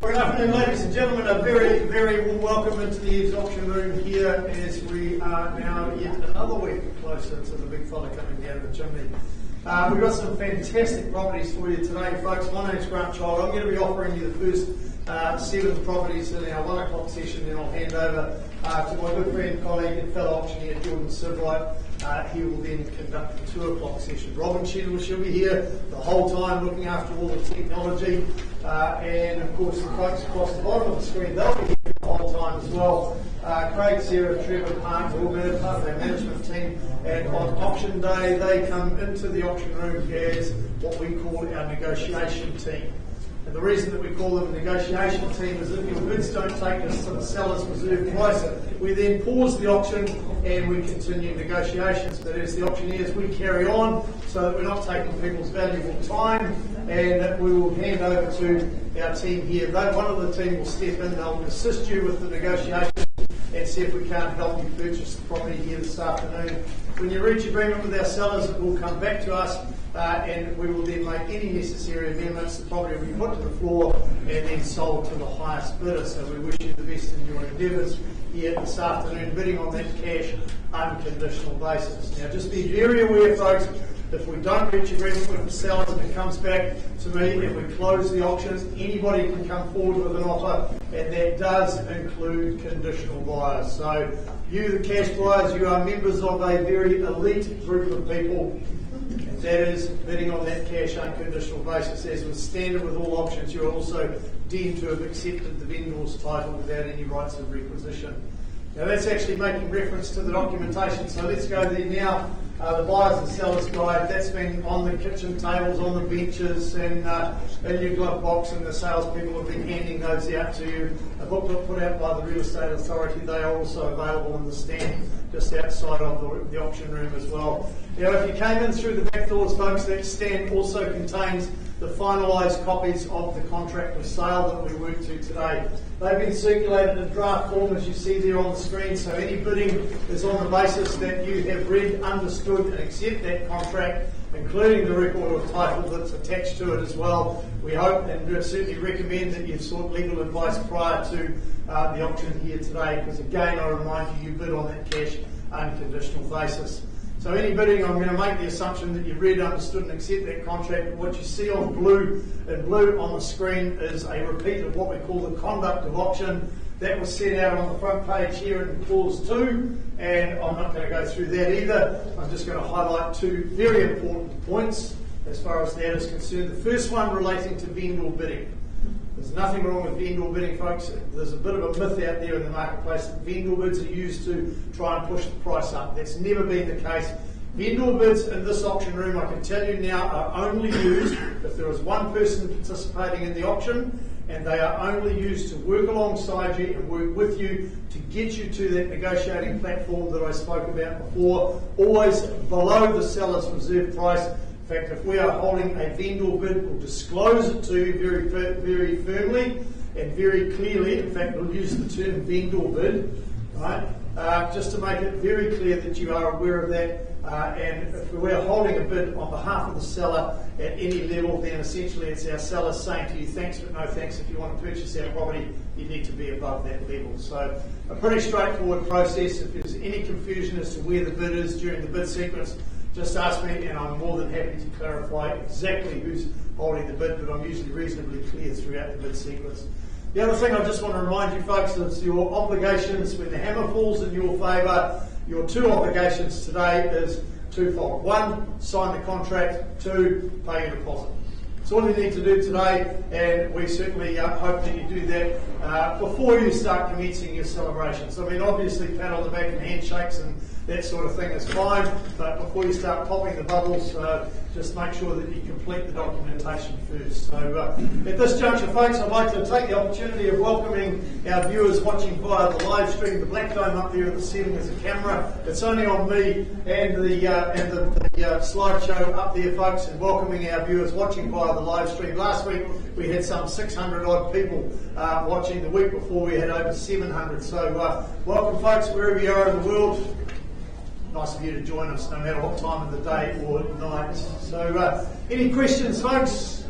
Good afternoon, ladies and gentlemen. A very, very warm welcome into the EVES auction room here as we are now yet another week closer to the big fella coming down the chimney. We've got some fantastic properties for you today, folks. My name's Grant Child. I'm going to be offering you the first 7 properties in our 1 o'clock session, then I'll hand over to my good friend, colleague and fellow auctioneer, Jordan Sivright. He will then conduct the 2 o'clock session. Robin Cheadle, she'll be here the whole time looking after all the technology. And of course the folks across the bottom of the screen, they'll be here the whole time as well. Craig, Sarah, Trevor, Park, all part of our management team. And on auction day, they come into the auction room as what we call our negotiation team. And the reason that we call them a negotiation team is if your bids don't take us to the seller's reserve price, we then pause the auction and we continue negotiations. But as the auctioneers, we carry on so that we're not taking people's valuable time, and we will hand over to our team here. One of the team will step in, they'll assist you with the negotiation and see if we can't help you purchase the property here this afternoon. When you reach agreement with our sellers, it will come back to us and we will then make any necessary amendments. The property will be put to the floor and then sold to the highest bidder. So we wish you the best in your endeavours here this afternoon, bidding on that cash unconditional basis. Now just be very aware, folks, if we don't reach agreement with the sellers and it comes back to me and we close the auction, anybody can come forward with an offer, and that does include conditional buyers. So you, the cash buyers, you are members of a very elite group of people, and that is bidding on that cash unconditional basis. As was standard with all auctions, you are also deemed to have accepted the vendor's title without any rights of requisition. Now that's actually making reference to the documentation, so let's go there now. The buyers and sellers guide, that's been on the kitchen tables, on the benches, and in your glove box, and the salespeople have been handing those out to you. A booklet put out by the Real Estate Authority, they are also available in the stand just outside of the auction room as well. Now if you came in through the back doors, folks, that stand also contains the finalised copies of the contract of sale that we worked to today. They've been circulated in draft form, as you see there on the screen, so any bidding is on the basis that you have read, understood and accept that contract, including the record of title that's attached to it as well. We hope and certainly recommend that you've sought legal advice prior to the auction here today, because again I remind you, you bid on that cash unconditional basis. So any bidding, I'm going to make the assumption that you've read, understood and accept that contract. But what you see on blue on the screen is a repeat of what we call the conduct of auction. That was set out on the front page here in clause 2, and I'm not going to go through that either. I'm just going to highlight 2 very important points as far as that is concerned. The first one relating to vendor bidding. There's nothing wrong with vendor bidding, folks. There's a bit of a myth out there in the marketplace that vendor bids are used to try and push the price up. That's never been the case. Vendor bids in this auction room, I can tell you now, are only used if there is one person participating in the auction, and they are only used to work alongside you and work with you to get you to that negotiating platform that I spoke about before, always below the seller's reserve price. In fact, if we are holding a vendor bid, we'll disclose it to you very firmly and very clearly. In fact, we'll use the term vendor bid, right? Just to make it very clear that you are aware of that. And if we're holding a bid on behalf of the seller at any level, then essentially it's our seller saying to you, thanks but no thanks. If you want to purchase our property, you need to be above that level. So a pretty straightforward process. If there's any confusion as to where the bid is during the bid sequence, just ask me and I'm more than happy to clarify exactly who's holding the bid, but I'm usually reasonably clear throughout the bid sequence. The other thing I just want to remind you folks is your obligations when the hammer falls in your favour. Your 2 obligations today is twofold. 1, sign the contract. 2, pay your deposit. That's all you need to do today, and we certainly hope that you do that before you start commencing your celebrations. I mean, obviously, pat on the back and handshakes and that sort of thing is fine, but before you start popping the bubbles, just make sure that you complete the documentation first. So at this juncture, folks, I'd like to take the opportunity of welcoming our viewers watching via the live stream. The black dome up there at the ceiling is a camera. It's only on me and the slideshow up there, folks, and welcoming our viewers watching via the live stream. Last week we had some 600 odd people watching. The week before we had over 700. So welcome, folks, wherever you are in the world. Nice of you to join us, no matter what time of the day or night. So, any questions, folks?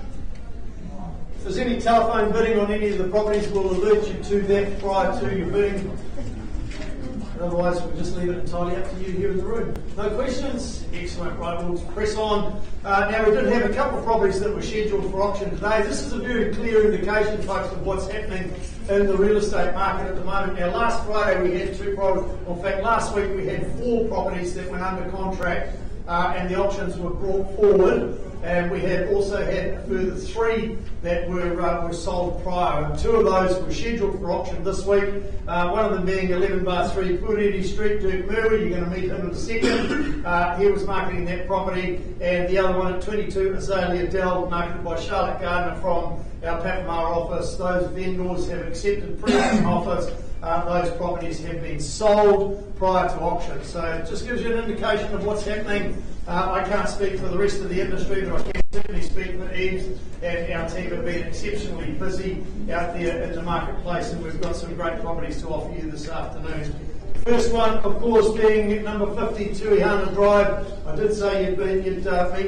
If there's any telephone bidding on any of the properties, we'll alert you to that prior to your bidding. Otherwise, we'll just leave it entirely up to you here in the room. No questions? Excellent. Right, we'll press on. Now, we did have a couple of properties that were scheduled for auction today. This is a very clear indication, folks, of what's happening in the real estate market at the moment. Now, last Friday we had 2 properties. In fact, last week we had 4 properties that went under contract and the auctions were brought forward. And we had also had a further 3 that were sold prior. And 2 of those were scheduled for auction this week. One of them being 11/3 Puriri Street, Dirk Murray. You're going to meet him in a second. He was marketing that property. And the other one at 22 Azalea Dell, marketed by Charlotte Gardner from our Patamara office. Those vendors have accepted pre-auction offers. Those properties have been sold prior to auction. So it just gives you an indication of what's happening. I can't speak for the rest of the industry, but I can certainly speak for EVES, and our team have been exceptionally busy out there in the marketplace, and we've got some great properties to offer you this afternoon. First one, of course, being number 50, Tuihana Drive. I did say you'd meet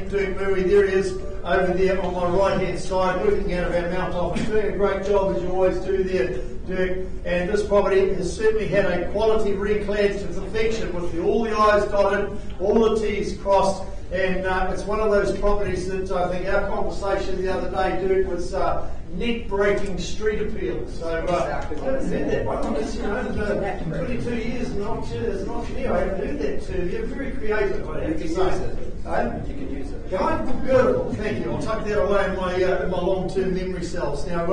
Dirk Murray. There he is over there on my right-hand side, working out of our Mount office, doing a great job as you always do there, Dirk. And this property has certainly had a quality reclad to perfection with all the I's dotted, all the T's crossed. And it's one of those properties that I think our conversation the other day, Dirk, was net-breaking street appeal. So I haven't heard that one. 22 years as an auctioneer, I haven't heard that too. You're very creative, I have to say. You can use it. Can I? Beautiful, thank you. I'll tuck that away in my long-term memory cells. Now,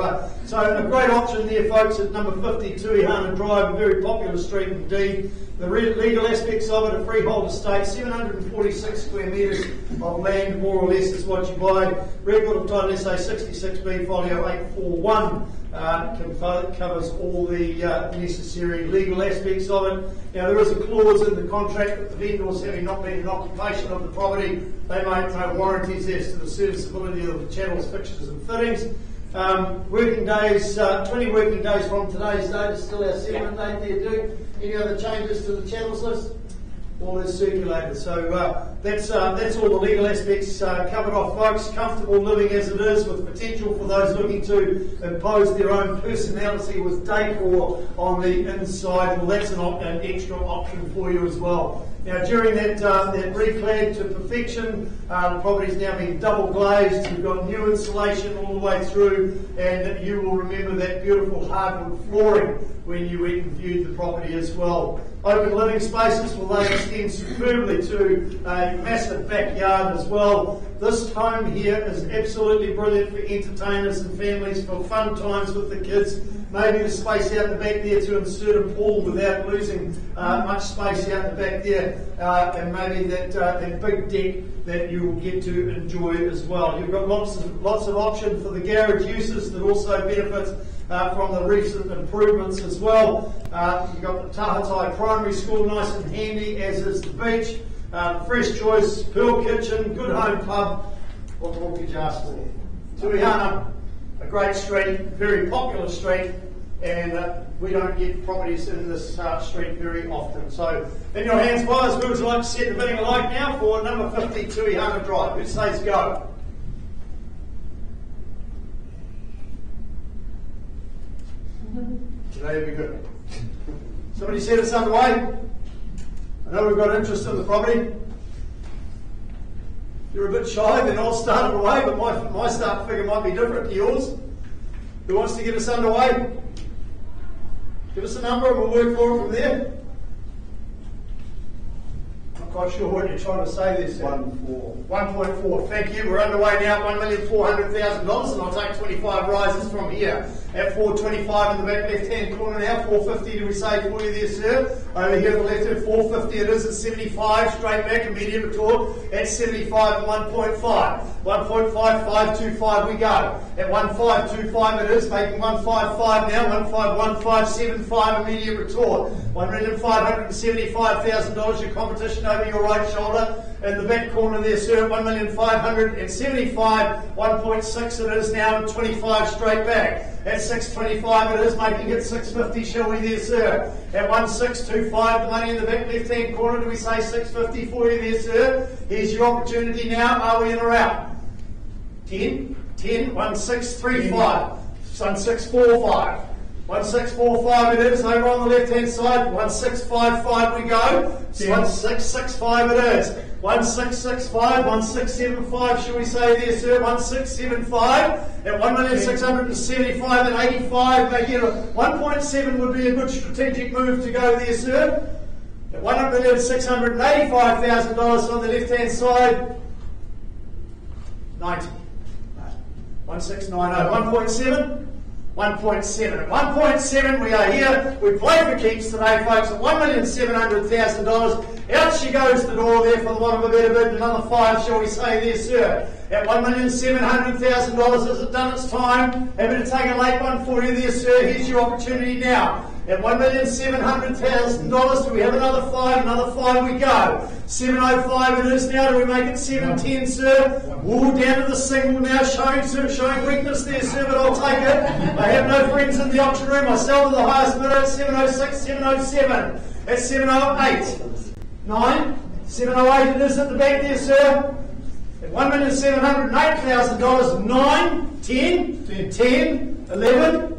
so a great option there, folks, at number 50, Tuihana Drive, a very popular street indeed. The legal aspects of it, a freehold estate, 746 square metres of land, more or less, is what you buy. Record of title SA 66B, folio 841, covers all the necessary legal aspects of it. Now, there is a clause in the contract that the vendors, having not been in occupation of the property, they make no warranties as to the serviceability of the channels, fixtures and fittings. Working days, 20 working days from today's date is still our settlement date there, Duke. Any other changes to the channels list? All is circulated. So that's all the legal aspects covered off, folks. Comfortable living as it is, with potential for those looking to impose their own personality with decor on the inside. Well, that's an extra option for you as well. Now, during that reclad to perfection, the property's now been double glazed. You've got new insulation all the way through, and you will remember that beautiful hardwood flooring when you went and viewed the property as well. Open living spaces, well, they extend superbly to a massive backyard as well. This home here is absolutely brilliant for entertainers and families, for fun times with the kids. Maybe the space out the back there to insert a pool without losing much space out the back there, and maybe that big deck that you will get to enjoy as well. You've got lots of option for the garage uses that also benefits from the recent improvements as well. You've got the Tahatai Primary School, nice and handy, as is the beach. Fresh choice, Pearl Kitchen, good home pub. What more could you ask for? Tuihana, a great street, very popular street, and we don't get properties in this street very often. So, in your hands, buyers, who would like to set the bidding alike now for number 50, Tuihana Drive? Who says go? Today will be good. Somebody said it's underway. I know we've got interest in the property. You're a bit shy, then I'll start it away, but my start figure might be different to yours. Who wants to get us underway? Give us a number and we'll work forward from there. Not quite sure what you're trying to say there, sir. 1.4. Thank you. We're underway now at $1,400,000, and I'll take 25 rises from here. At 425 in the back left-hand corner now. 450 do we say for you there, sir? Over here on the left hand, 450 it is at 75. Straight back, immediate retort at 75 and 1.5. 1.5, 525 we go. At 1525 it is, making 155 now. 151575 immediate retort. $1,575,000 your competition over your right shoulder. In the back corner there, sir, 1,575,000, 1.6 it is now, 25 straight back. At 625 it is, making it 650, shall we there, sir? At 1625, the money in the back left-hand corner, do we say 650 for you there, sir? Here's your opportunity now. Are we in or out? 10, 10, 1635, 1645. 1645 it is, over on the left hand side, 1655 we go, 1665 it is, 1665, 1675 shall we say there sir, 1675, at 1,675 and 85, make it 1.7 would be a good strategic move to go there sir, at $1,685,000 on the left hand side, 90, 1690, 1.7, 1.7. At 1.7 we are here. We play for keeps today, folks, at $1,700,000. Out she goes the door there, for the want of a better bid. Another 5, shall we say there, sir. At $1,700,000, has it done its time? Happy to take a late one for you there, sir. Here's your opportunity now. At $1,700,000, do we have another 5? Another 5 we go. 705 it is now. Do we make it 710, sir? Ooh, down to the single now, showing weakness there, sir, but I'll take it. I have no friends in the auction room. I sell to the highest bidder at 706, 707, at 708. 9, 708 it is at the back there, sir. At $1,708,000, 9, 10, 10, 11.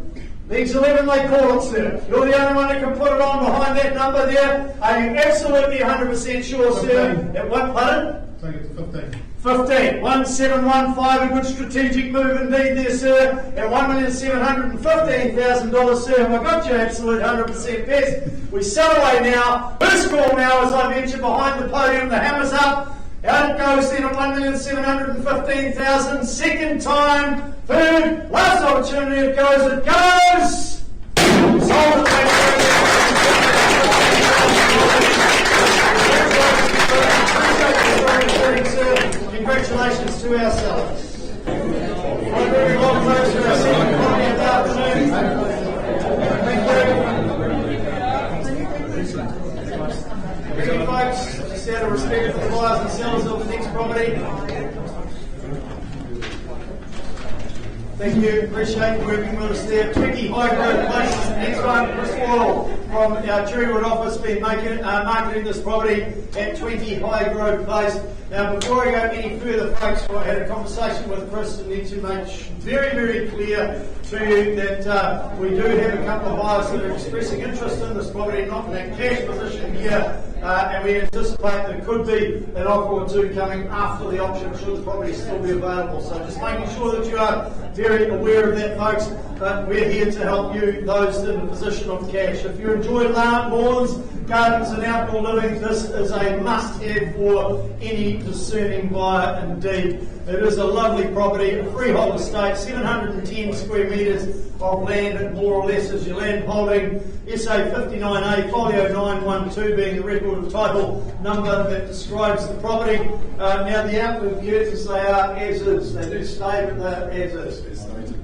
Leagues 11 they call it, sir. You're the only one that can put it on behind that number there. Are you absolutely 100% sure, 15. Sir? At what, pardon? Take it to 15. 15. 1715, a good strategic move indeed there, sir. At $1,715,000, sir. Have I got you absolute 100% best? We sell away now. First call now, as I mentioned, behind the podium. The hammer's up. Out it goes then at $1,715,000. Second time. Third. Last opportunity. It goes. It goes. Sold it. Congratulations to our sellers. Very well close to our second property of the afternoon. Thank you. Folks, just out of respect for the buyers and sellers of the next property. Thank you, appreciate you working with us there. 20 high growth places. Next one, Chris Wall from our Haywood office, been marketing this property at 20 high growth place. Now, before I go any further, folks, I had a conversation with Chris and need to make very, very clear to you that we do have a couple of buyers that are expressing interest in this property, not in a cash position here, and we anticipate there could be an offer or two coming after the auction should the property still be available. So just making sure that you are very aware of that, folks, but we're here to help you, those in a position of cash. If you enjoy lawns, gardens and outdoor living, this is a must-have for any discerning buyer indeed. It is a lovely property, a freehold estate, 710 square metres of land, more or less, as your land holding. SA 59A, folio 912 being the record of title number that describes the property. Now the outward views, as they are as is. They do stay, but they are as is.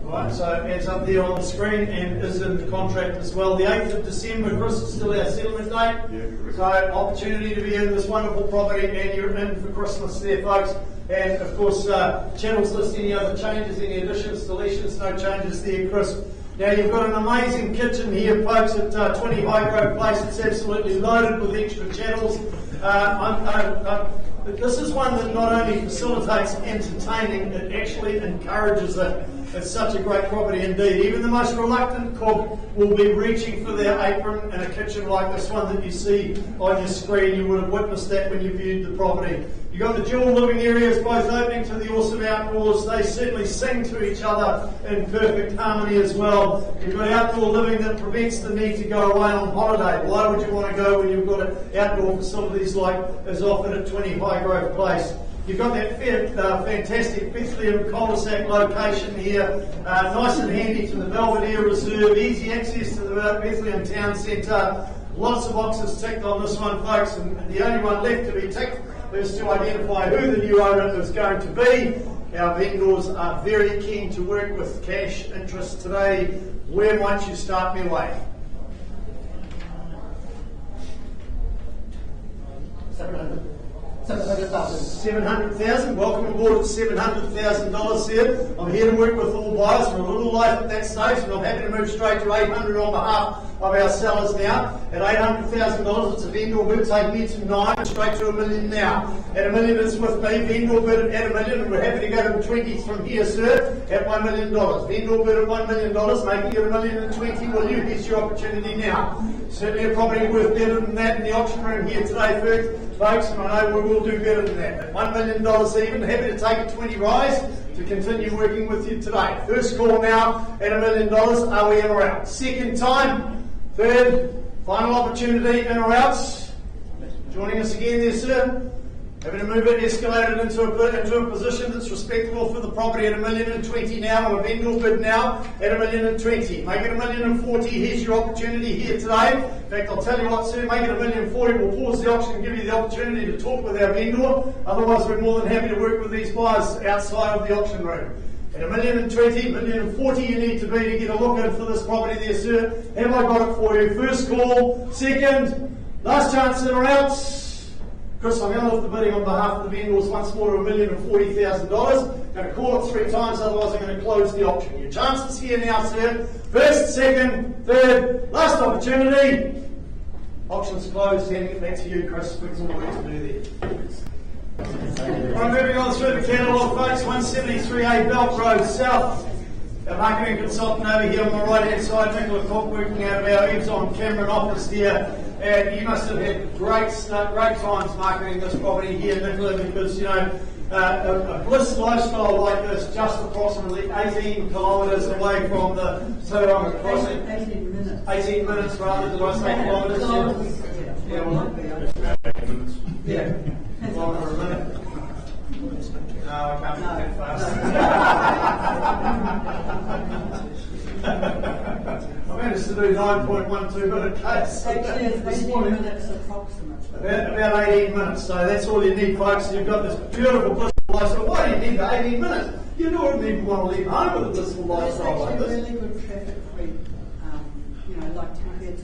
Right, so as up there on the screen and is in the contract as well. The 8th of December, Chris, is still our settlement date. Yeah, so opportunity to be in this wonderful property, and you're in for Christmas there, folks. And of course, channels list any other changes, any additions, deletions, no changes there, Chris. Now you've got an amazing kitchen here, folks, at 20 Highgrove Place. It's absolutely loaded with extra channels. This is one that not only facilitates entertaining, it actually encourages it. It's such a great property indeed. Even the most reluctant cook will be reaching for their apron in a kitchen like this one that you see on your screen. You would have witnessed that when you viewed the property. You've got the dual living areas, both opening to the awesome outdoors. They certainly sing to each other in perfect harmony as well. You've got outdoor living that prevents the need to go away on holiday. Why would you want to go when you've got outdoor facilities like is offered at 20 Highgrove Place? You've got that fantastic Bethlehem cul-de-sac location here, nice and handy to the Belvedere Reserve, easy access to the Bethlehem Town Centre. Lots of boxes ticked on this one, folks, and the only one left to be ticked is to identify who the new owner is going to be. Our vendors are very keen to work with cash interest today. Where might you start me away? 700. 700,000. Welcome aboard at $700,000 here. I'm here to work with all buyers. We're a little late at that stage, and I'm happy to move straight to 800 on behalf of our sellers now. At $800,000, it's a vendor bid, take me to 9, straight to $1 million now. At $1 million, it's with me. Vendor bid at $1 million, and we're happy to go to 20 from here, sir, at $1 million. Vendor bid at $1 million, making it $1,020,000. Well, you, here's your opportunity now. Certainly a property worth better than that in the auction room here today, folks, and I know we will do better than that. At $1 million even, happy to take a 20 rise to continue working with you today. First call now at $1 million, are we in or out? Second time, third, final opportunity, in or out? Joining us again there, sir. Happy to move it, escalate it into a position that's respectable for the property at $1,020,000 now, or a vendor bid now at $1,020,000. Make it $1,040,000. Here's your opportunity here today. In fact, I'll tell you what, sir, make it $1,040,000. We'll pause the auction and give you the opportunity to talk with our vendor. Otherwise, we're more than happy to work with these buyers outside of the auction room. At $1,020,000, $1,040,000 you need to be to get a look in for this property there, sir. Have I got it for you? First call, second, last chance, in or out? Chris, I'm going to lift the bidding on behalf of the vendors once more to $1,040,000. Going to call it 3 times, otherwise I'm going to close the auction. Your chances here now, sir. First, second, third, last opportunity. Auction's closed. Handing it back to you, Chris. Quick more work to do there. Right, moving on through the catalogue, folks. 173A Belt Road South. Our marketing consultant over here on the right-hand side, Nicola Cook, working out of our EVES on Cameron office here. And you must have had great times marketing this property here, Nicola, because, you know, a bliss lifestyle like this, just approximately 18 kilometres away from the Tauranga crossing. 18 minutes. 18 minutes rather than I say kilometres. Yeah, well, 8 minutes. Yeah, kilometre a minute. No, I can't do that fast. I managed to do 9.12 minute pace. Actually, it's 18 minutes approximately. About 18 minutes, so that's all you need, folks. You've got this beautiful blissful lifestyle. Why do you need the 18 minutes? You wouldn't even want to leave home with a blissful lifestyle like this. It's actually really good traffic free, like compared to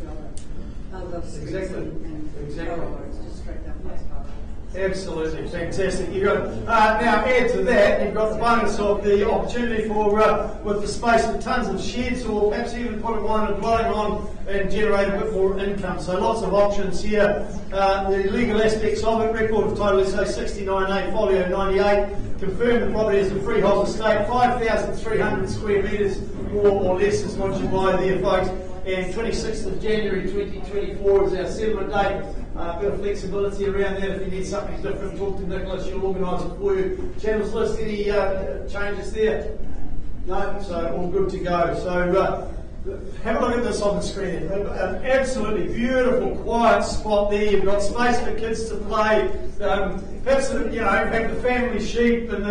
other streets. Exactly. Exactly. It's just straight down Postponed. Absolutely, fantastic. You've got now add to that, you've got the bonus of the opportunity for with the space for tons of sheds, or perhaps even put a wine and dwelling on and generate a bit more income. So lots of options here. The legal aspects of it: record of title SA 69A, folio 98. Confirm the property is a freehold estate, 5,300 square metres, more or less, is what you buy there, folks. And 26th of January 2024 is our settlement date. A bit of flexibility around that. If you need something different, talk to Nicholas, she'll organise it for you. Channels list, any changes there? No? So all good to go. So have a look at this on the screen. An absolutely beautiful, quiet spot there. You've got space for kids to play. Perhaps, in fact, the family sheep and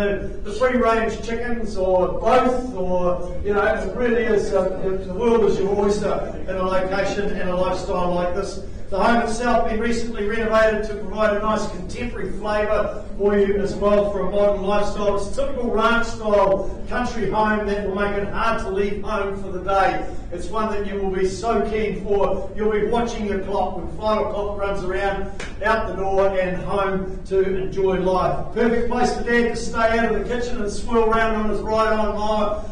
the free-range chickens, or both, or, it really is, the world is your oyster in a location and a lifestyle like this. The home itself been recently renovated to provide a nice contemporary flavour for you as well for a modern lifestyle. It's a typical ranch-style country home that will make it hard to leave home for the day. It's one that you will be so keen for. You'll be watching your clock when 5 o'clock runs around, out the door and home to enjoy life. Perfect place for Dad to stay out of the kitchen and swirl around on his ride-on mower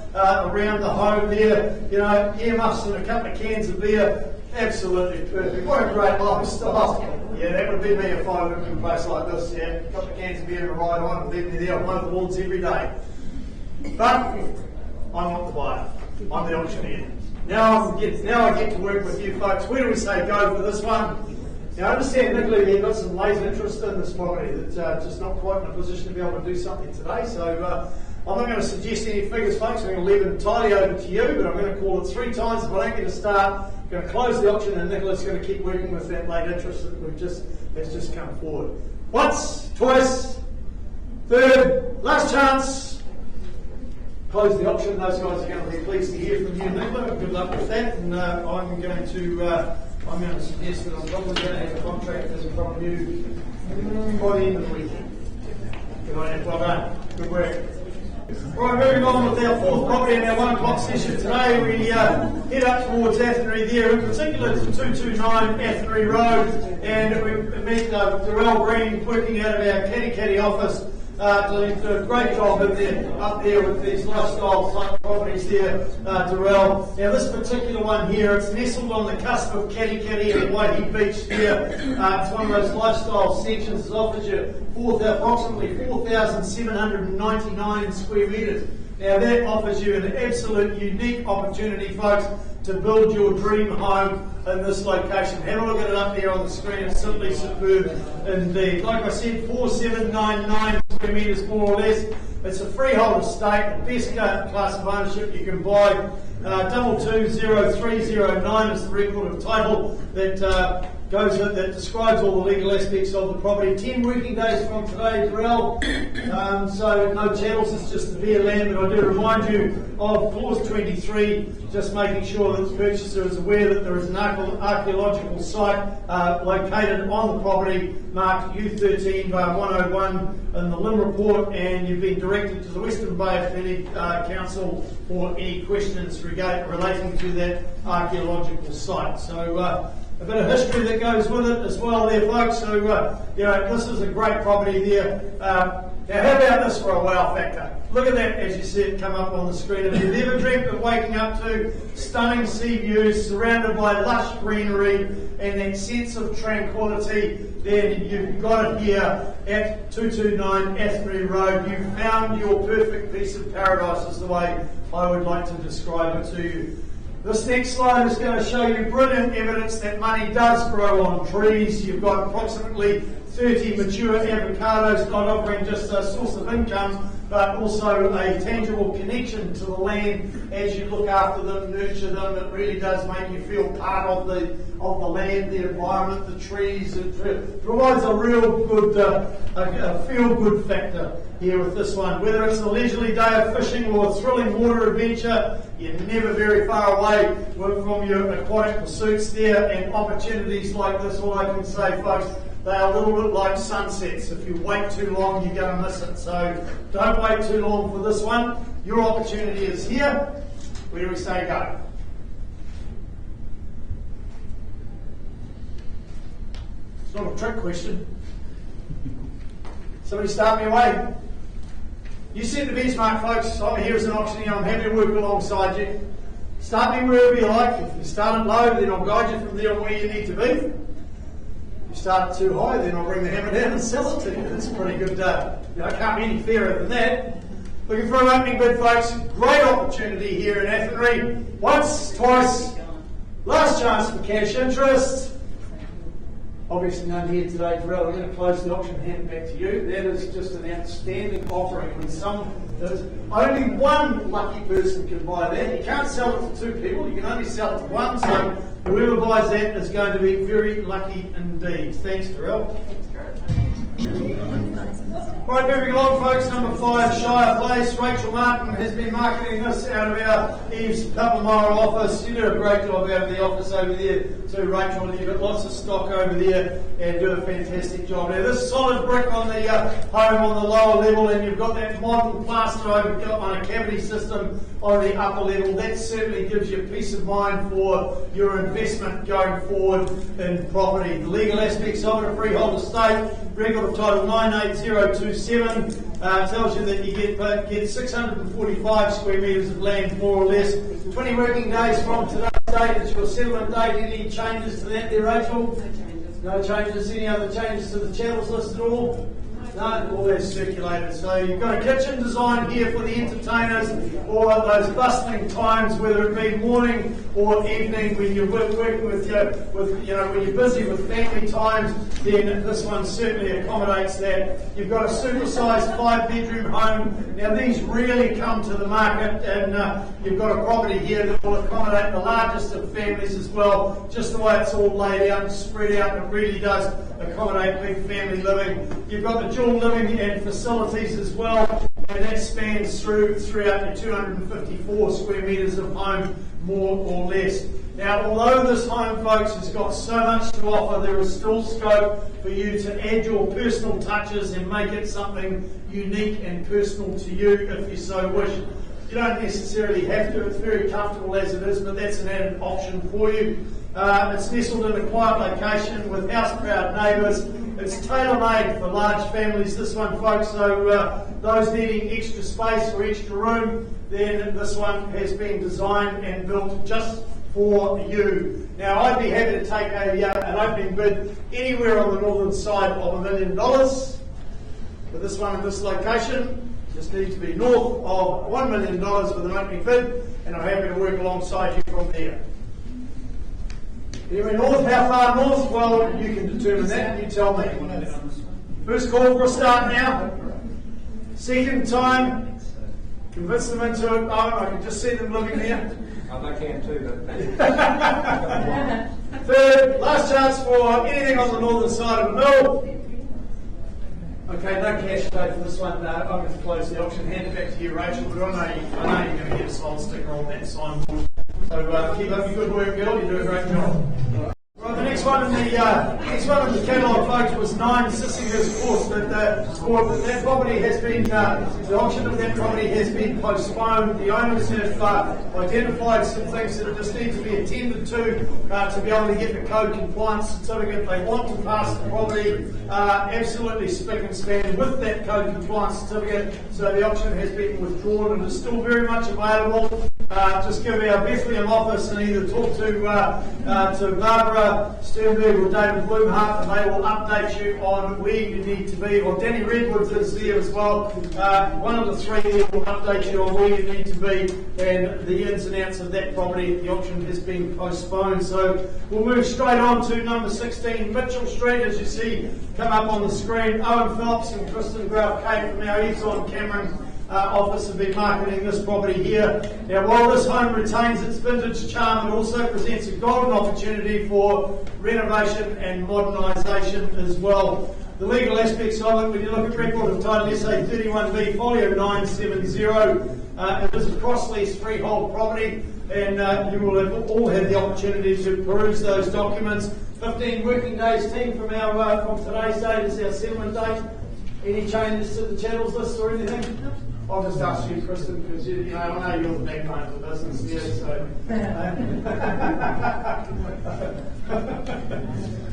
around the home there. Earmuffs and a couple of cans of beer. Absolutely perfect. What a great lifestyle. Yeah, that would be me if I lived in a place like this. Yeah, a couple of cans of beer and a ride on and leave me there on one of the walls every day. But I'm not the buyer. I'm the auctioneer. Now I get to work with you folks. Where do we say go for this one? Now, I understand, Nicola, you've got some laser interest in this property that's just not quite in a position to be able to do something today. So I'm not going to suggest any figures, folks. I'm going to leave it entirely over to you, but I'm going to call it 3 times. If I don't get a start, I'm going to close the auction, and Nicola's going to keep working with that late interest that has just come forward. Once, twice, third, last chance. Close the auction. Those guys are going to be pleased to hear from you, Nicola. Good luck with that. And I'm going to suggest that I'm probably going to have a contract as a front of you by the end of the weekend. Good on you. Well done. Good work. Right, moving on with our fourth property in our 1 o'clock session today, we head up towards Athenry there, in particular to 229 Athenry Road, and we meet Darrell Green working out of our Caddy office. Doing a great job up there with these lifestyle type properties there, Darrell. Now this particular one here, it's nestled on the cusp of Caddy and Awaiti Beach there. It's one of those lifestyle sections that offers you approximately 4,799 square metres. Now that offers you an absolute unique opportunity, folks, to build your dream home in this location. Have a look at it up there on the screen. It's simply superb indeed. Like I said, 4,799 square metres more or less. It's a freehold estate, the best class of ownership you can buy. 220309 is the record of title that that describes all the legal aspects of the property. 10 working days from today, Darrell. So no chattels, it's just the bare land. But I do remind you of clause 23, just making sure that the purchaser is aware that there is an archaeological site located on the property marked U13 bar 101 in the LIM report, and you've been directed to the Western Bay of Plenty Council for any questions relating to that archaeological site. So a bit of history that goes with it as well there, folks. So, this is a great property there. Now, how about this for a wow factor? Look at that as you see it come up on the screen. If you've ever dreamt of waking up to stunning sea views surrounded by lush greenery and that sense of tranquility, then you've got it here at 229 Athenry Road. You've found your perfect piece of paradise, is the way I would like to describe it to you. This next slide is going to show you brilliant evidence that money does grow on trees. You've got approximately 30 mature avocados, not offering just a source of income, but also a tangible connection to the land as you look after them, nurture them. It really does make you feel part of the land, the environment, the trees. It provides a real good, a feel-good factor here with this one. Whether it's a leisurely day of fishing or a thrilling water adventure, you're never very far away from your aquatic pursuits there, and opportunities like this, all I can say, folks, they are a little bit like sunsets. If you wait too long, you're going to miss it. So don't wait too long for this one. Your opportunity is here. Where do we say go? It's not a trick question. Somebody start me away. You set the benchmark, folks. I'm here as an auctioneer. I'm happy to work alongside you. Start me wherever you like. If you start it low, then I'll guide you from there on where you need to be. If you start it too high, then I'll bring the hammer down and sell it to you. That's a pretty good can't be any fairer than that. Looking for an opening bid, folks. Great opportunity here in Athenry. Once, twice, last chance for cash interest. Obviously none here today, Darrell. We're going to close the auction and hand it back to you. That is just an outstanding offering. Only one lucky person can buy that. You can't sell it to two people. You can only sell it to one. So whoever buys that is going to be very lucky indeed. Thanks, Darrell. Right, moving along, folks. Number 5, Shire Place. Rachel Martin has been marketing this out of our EVES Palmyra office. You do a great job out of the office over there too, Rachel. You've got lots of stock over there and do a fantastic job. Now, this solid brick on the home on the lower level, and you've got that modern plaster on a cavity system on the upper level. That certainly gives you peace of mind for your investment going forward in property. The legal aspects of it, a freehold estate, record of title 98027, tells you that you get 645 square metres of land, more or less. 20 working days from today's date, it's your settlement date. Any changes to that there, Rachel? No changes. Any other changes to the channels list at all? No, all that's circulated. So you've got a kitchen design here for the entertainers, or those bustling times, whether it be morning or evening, when you're working when you're busy with family times. Then this one certainly accommodates that. You've got a super-sized 5-bedroom home. Now these really come to the market, and you've got a property here that will accommodate the largest of families as well. Just the way it's all laid out and spread out, it really does accommodate big family living. You've got the dual living and facilities as well. and that spans throughout your 254 square metres of home, more or less. Now, although this home, folks, has got so much to offer, there is still scope for you to add your personal touches and make it something unique and personal to you if you so wish. You don't necessarily have to, it's very comfortable as it is, but that's an added option for you. It's nestled in a quiet location with house-proud neighbours. It's tailor-made for large families, this one, folks, so those needing extra space or extra room, then this one has been designed and built just for you. Now, I'd be happy to take an opening bid anywhere on the northern side of $1 million. But this one in this location just needs to be north of $1 million with an opening bid, and I'm happy to work alongside you from there. Anywhere north, how far north? Well, you can determine that, you tell me. First call for a start now. Second time, convince them into it. Oh, I can just see them living there. I can too, but Third, last chance for anything on the northern side of the mill. Okay, no cash today for this one. I'm going to close the auction. Hand it back to you, Rachel. But I know you're going to get a sold sticker on that signboard. So keep up your good work, girl. You do a great job. Right, the next one in the catalogue, folks, was 9 Sissinger's Course. That property has been, the auction of that property has been postponed. The owners have identified some things that just need to be attended to be able to get the code compliance certificate. They want to pass the property absolutely spick and span with that code compliance certificate. So the auction has been withdrawn and is still very much available. Just give our Bethlehem office and either talk to Barbara Sternberg or David Bloomhart, and they will update you on where you need to be. Or Danny Redwoods is there as well. One of the three there will update you on where you need to be and the ins and outs of that property. The auction has been postponed. So we'll move straight on to number 16 Mitchell Street, as you see come up on the screen. Owen Phelps and Kristen Graf Kate from our Eves on Cameron office have been marketing this property here. Now, while this home retains its vintage charm, it also presents a golden opportunity for renovation and modernisation as well. The legal aspects of it, when you look at record of title SA 31B folio 970, it is a cross-lease freehold property, and you will all have the opportunity to peruse those documents. 15 working days team from today's date is our settlement date. Any changes to the channels list or anything? I'll just ask you, Kristen, because I know you're the backbone of the business here, so.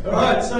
Alright, so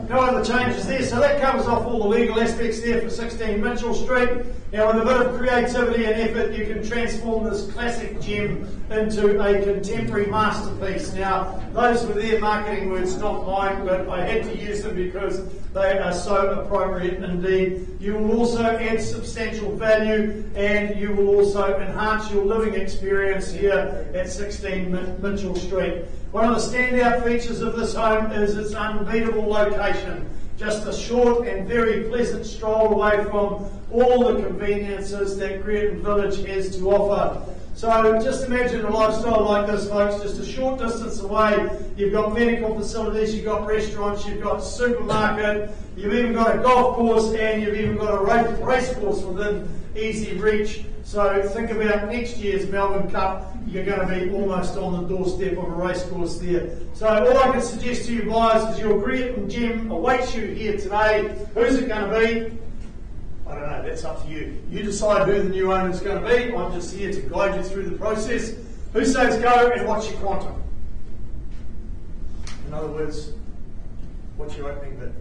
no other changes there. So that covers off all the legal aspects there for 16 Mitchell Street. Now, with a bit of creativity and effort, you can transform this classic gem into a contemporary masterpiece. Now, those were their marketing words, not mine, but I had to use them because they are so appropriate indeed. You will also add substantial value, and you will also enhance your living experience here at 16 Mitchell Street. One of the standout features of this home is its unbeatable location. Just a short and very pleasant stroll away from all the conveniences that Creaton Village has to offer. So just imagine a lifestyle like this, folks, just a short distance away. You've got medical facilities, you've got restaurants, you've got supermarket, you've even got a golf course, and you've even got a race course within easy reach. So think about next year's Melbourne Cup. You're going to be almost on the doorstep of a race course there. So all I can suggest to you guys is your Creaton gem awaits you here today. Who's it going to be? I don't know, that's up to you. You decide who the new owner is going to be. I'm just here to guide you through the process. Who says go and what's your quantum? In other words, what's your opening bid?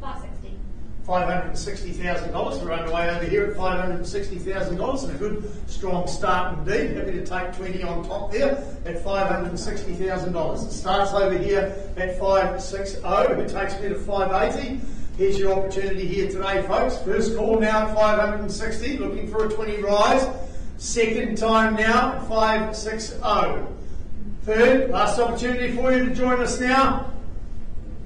$560,000. We're underway over here at $560,000 and a good strong start indeed. Happy to take 20 on top there at $560,000. It starts over here at 560. It takes me to 580. Here's your opportunity here today, folks. First call now at 560, looking for a 20 rise. Second time now at 560. Third, last opportunity for you to join us now.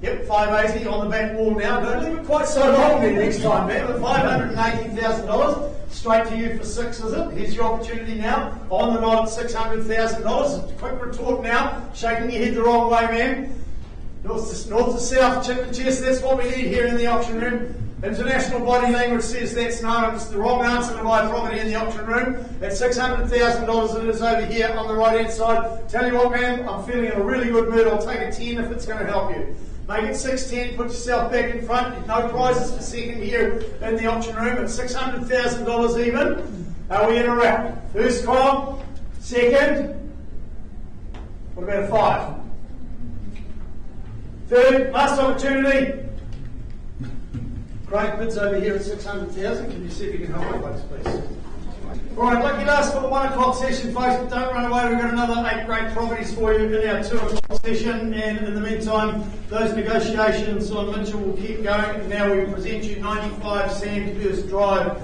Yep, 580 on the back wall now. Don't leave it quite so long there next time, man. With $580,000, straight to you for 6, is it? Here's your opportunity now. On the nod at $600,000. Quick retort now. Shaking your head the wrong way, man. North to south, chip to chest, that's what we need here in the auction room. International body language says that's no, it's the wrong answer to buy property in the auction room. At $600,000 it is over here on the right hand side. Tell you what, ma'am, I'm feeling in a really good mood. I'll take a 10 if it's going to help you. Make it 610, put yourself back in front. No prizes for second here in the auction room. At $600,000 even. Are we in a wrap? First call, second. What about a 5? Third, last opportunity. Great bids over here at 600,000. Can you see if you can help me, folks, please? Alright, lucky last for the 1 o'clock session, folks, but don't run away. We've got another 8 great properties for you in our 2 o'clock session, and in the meantime, those negotiations on Mitchell will keep going. And now we present you 95 Sandhurst Drive.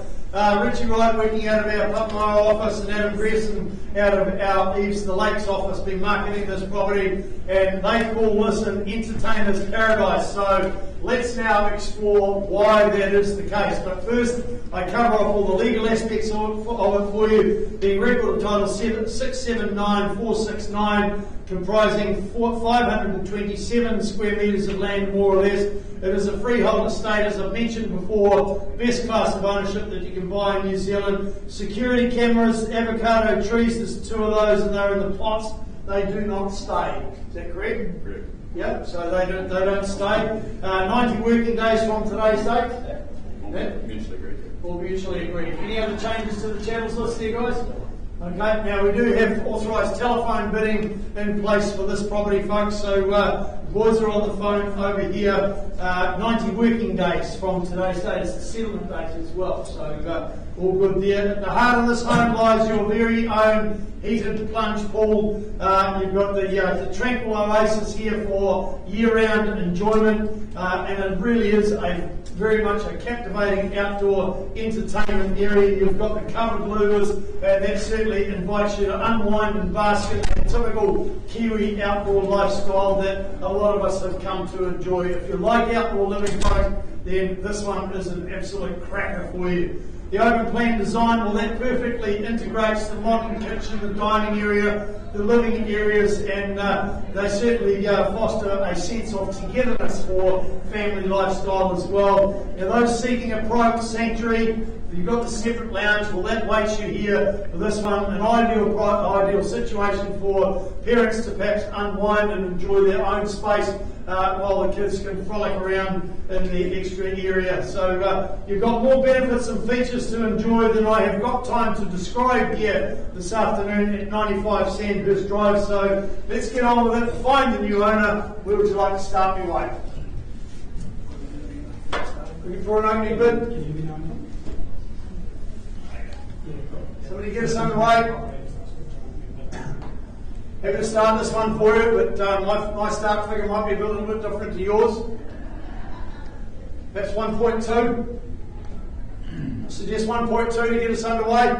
Richie Wright working out of our Putmire office and Adam Grierson out of our EVES the Lakes office been marketing this property, and they call this an entertainer's paradise. So let's now explore why that is the case. But first, I cover off all the legal aspects of it for you. The record title 679469, comprising 527 square metres of land, more or less. It is a freehold estate, as I've mentioned before, best class of ownership that you can buy in New Zealand. Security cameras, avocado trees, there's 2 of those, and they're in the plots. They do not stay. Is that correct? Correct. Yep, so they don't stay. 90 working days from today's date. Mutually agreed. All mutually agreed. Any other changes to the channels list there, guys? Okay, now we do have authorised telephone bidding in place for this property, folks, so boys are on the phone over here. 90 working days from today's date. It's the settlement date as well, so all good there. At the heart of this home lies your very own heated plunge pool. You've got the tranquil oasis here for year-round enjoyment, and it really is very much a captivating outdoor entertainment area. You've got the covered louvers, and that certainly invites you to unwind and bask in the typical Kiwi outdoor lifestyle that a lot of us have come to enjoy. If you like outdoor living, folks, then this one is an absolute cracker for you. The open plan design, well, that perfectly integrates the modern kitchen, the dining area, the living areas, and they certainly foster a sense of togetherness for family lifestyle as well. Now, those seeking a private sanctuary, you've got the separate lounge, well, that waits you here for this one. An ideal situation for parents to perhaps unwind and enjoy their own space while the kids can frolic around in the extra area. So you've got more benefits and features to enjoy than I have got time to describe here this afternoon at 95 Sandhurst Drive. So let's get on with it. Find the new owner. Where would you like to start your way? Looking for an opening bid? Somebody get us underway. Happy to start this one for you, but my start figure might be a little bit different to yours. Perhaps 1.2. I suggest 1.2 to get us underway.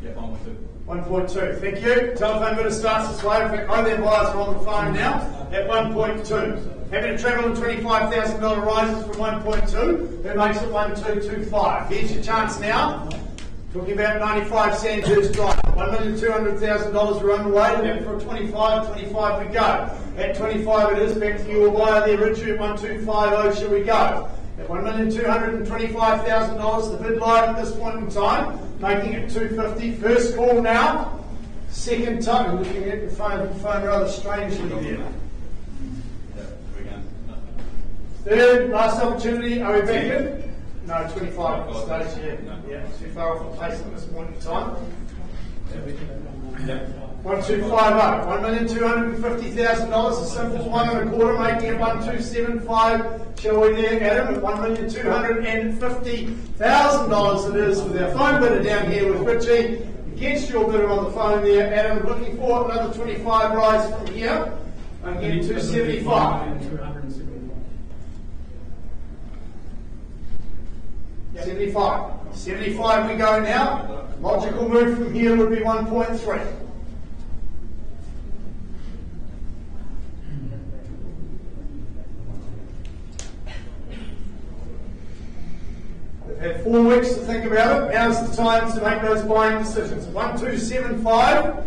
Yeah, 1.2. 1.2, thank you. Telephone bidder starts this way. In fact, all their buyers are on the phone now at 1.2. Happy to travel in $25,000 rises from 1.2. That makes it 1.225. Here's your chance now. Talking about 95 Sandhurst Drive. $1,200,000 we're underway. Looking for a 25 we go. At 25 it is. Back to your buyer there, Richard, at 1.250 shall we go. At $1,225,000, the bid live at this point in time, making it $250. First call now. Second time. Looking at the phone rather strangely there. Third, last opportunity. Are we back in? No, 25 at the stage, yeah. Too far off the pace at this point in time. 1250. $1,250,000. A simple 1.25, making it 1,275. Shall we there, Adam? At $1,250,000 it is with our phone bidder down here with Richie. Against your bidder on the phone there, Adam. Looking for another 25 rise from here. Again, 275. 75. 75 we go now. Logical move from here would be 1.3. We've Had 4 weeks to think about it. Now's the time to make those buying decisions. 1275.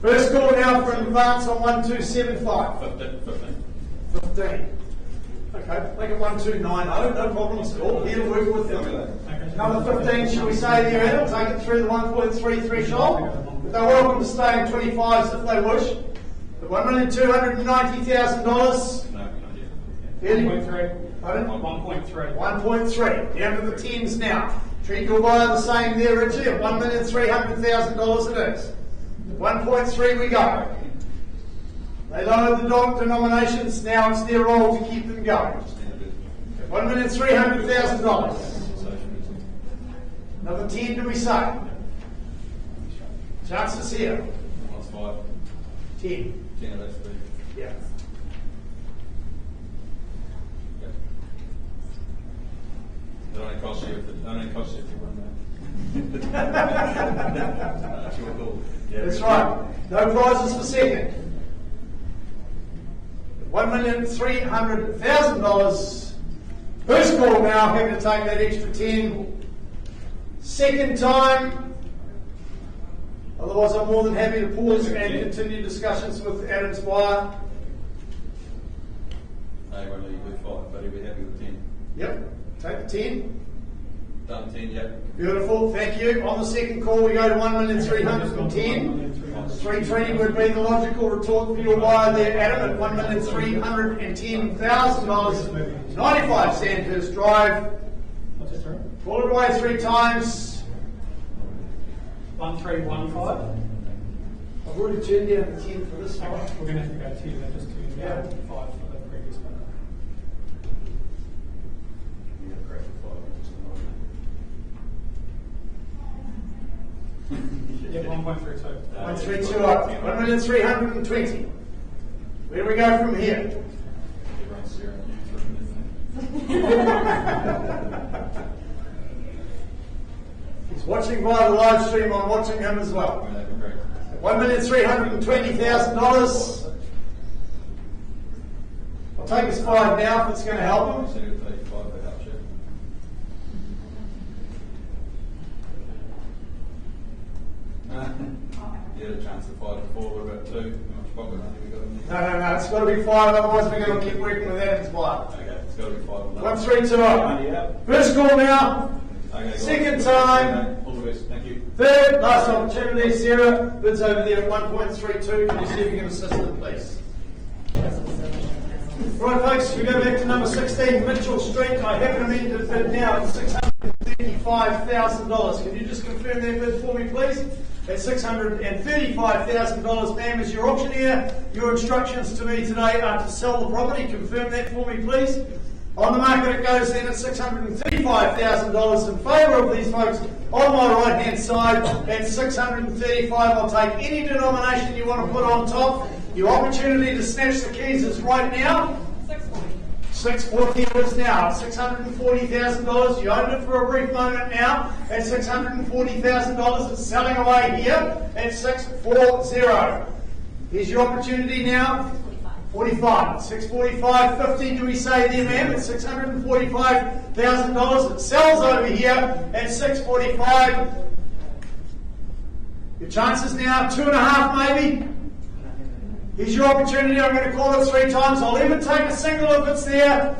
First call now for an advance on 1275. 15. Okay, make it 1290. No problems at all. Here to work with them. Number 15, shall we say there, Adam? Take it through the 1.3 threshold. But they're welcome to stay in 25s if they wish. The $1,290,000. No, not yet. 1.3. 1.3. 1.3. Down to the 10s now. Treat your buyer the same there, Richie. At $1,300,000 it is. 1.3 we go. They lowered the denominations, now it's their role to keep them going. $1,300,000. Another 10 do we say? Chances here. What's 5? 10. 10 of that's 3. Yeah. It only costs you if you win that. That's your call. Yeah, That's right. No prizes for second. $1,300,000. First call now, having to take that extra 10. Second time. Otherwise, I'm more than happy to pause and continue discussions with Adam's buyer. No, you won't let you do 5, but he'll be happy with 10. Yep. Take the 10. Done 10, yeah. Beautiful, thank you. On the second call, we go to 1,310,000. 320 would be the logical retort for your buyer there, Adam, at $1,310,000. 95 Sandhurst Drive. What's it, sorry? Call it away 3 times. 1315. I've already turned down the 10 for this one. Okay, we're going to have to go 10, then just 2 Yeah. 5 for the previous one. You got a crack at 5. Yeah, 1.32. 132 up. 1,320,000. Where do we go from here? Everyone's staring at you, isn't He's watching via the live stream. I'm watching him as well. $1,320,000. I'll take his 5 now if it's going to help him. So you'll take 5 back up, Chef. You had a chance to 5 before. What about 2? How much pocket money we got in there? No, it's got to be 5, otherwise we're going to keep working with Adam's buyer. Okay, it's got to be 5 on that. 132 up. First call now. Okay, Second time. All the best. Thank you. Third, last opportunity, Sarah. Bids over there at 1.32. Can you see if you can assist them, please? Right, folks, we go back to number 16, Mitchell Street. I have an amended bid now at $635,000. Can you just confirm that bid for me, please? At $635,000, ma'am, as your auctioneer. Your instructions to me today are to sell the property. Confirm that for me, please. On the market it goes then at $635,000 in favour of these folks on my right hand side. At $635,000, I'll take any denomination you want to put on top. Your opportunity to snatch the keys is right now. $640 it is now. $640,000. You owned it for a brief moment now. At $640,000, it's selling away here at $640,000. Here's your opportunity now. 45. 645, 50 do we say there, ma'am? At $645,000. It sells over here at 645. Your chances now, 2.5 maybe. Here's your opportunity. I'm going to call it 3 times. I'll even take a single if it's there.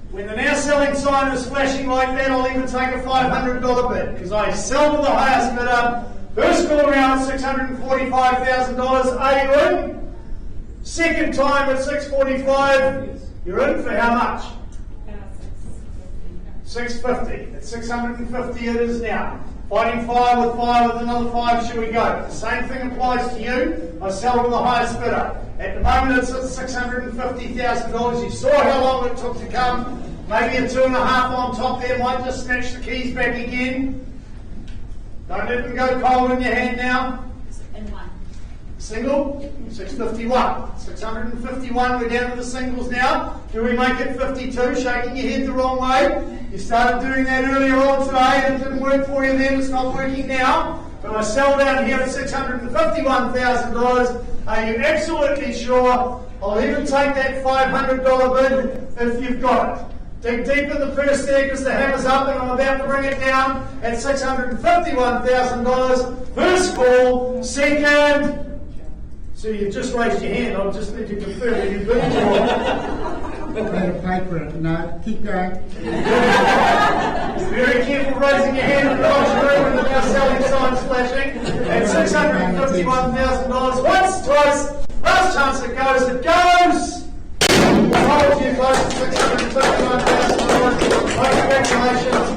When the now selling sign is flashing like that, I'll even take a $500 bid because I sell to the highest bidder. First call around at $645,000. Are you in? Second time at 645, you're in for how much? 650. At 650 it is now. Fighting fire with another 5, shall we go? The same thing applies to you. I sell to the highest bidder. At the moment it's at $650,000. You saw how long it took to come. Maybe a 2.5 on top there might just snatch the keys back again. Don't let them go cold in your hand now. Single, 651. 651, we're down to the singles now. Do we make it 52? Shaking your head the wrong way. You started doing that earlier on today and it didn't work for you then, it's not working now. But I sell down here at $651,000. Are you absolutely sure? I'll even take that $500 bid if you've got it. Dig deep in the purse there because the hammer's up and I'm about to bring it down at $651,000. First call, second. So you just raised your hand. I'll just need to confirm that you've been Better pay for it. No, keep going. very careful raising your hand in the auction room when the now selling signs flashing. At $651,000. Once, twice. Last chance it goes. It goes. Hold you close to $651,000. Congratulations.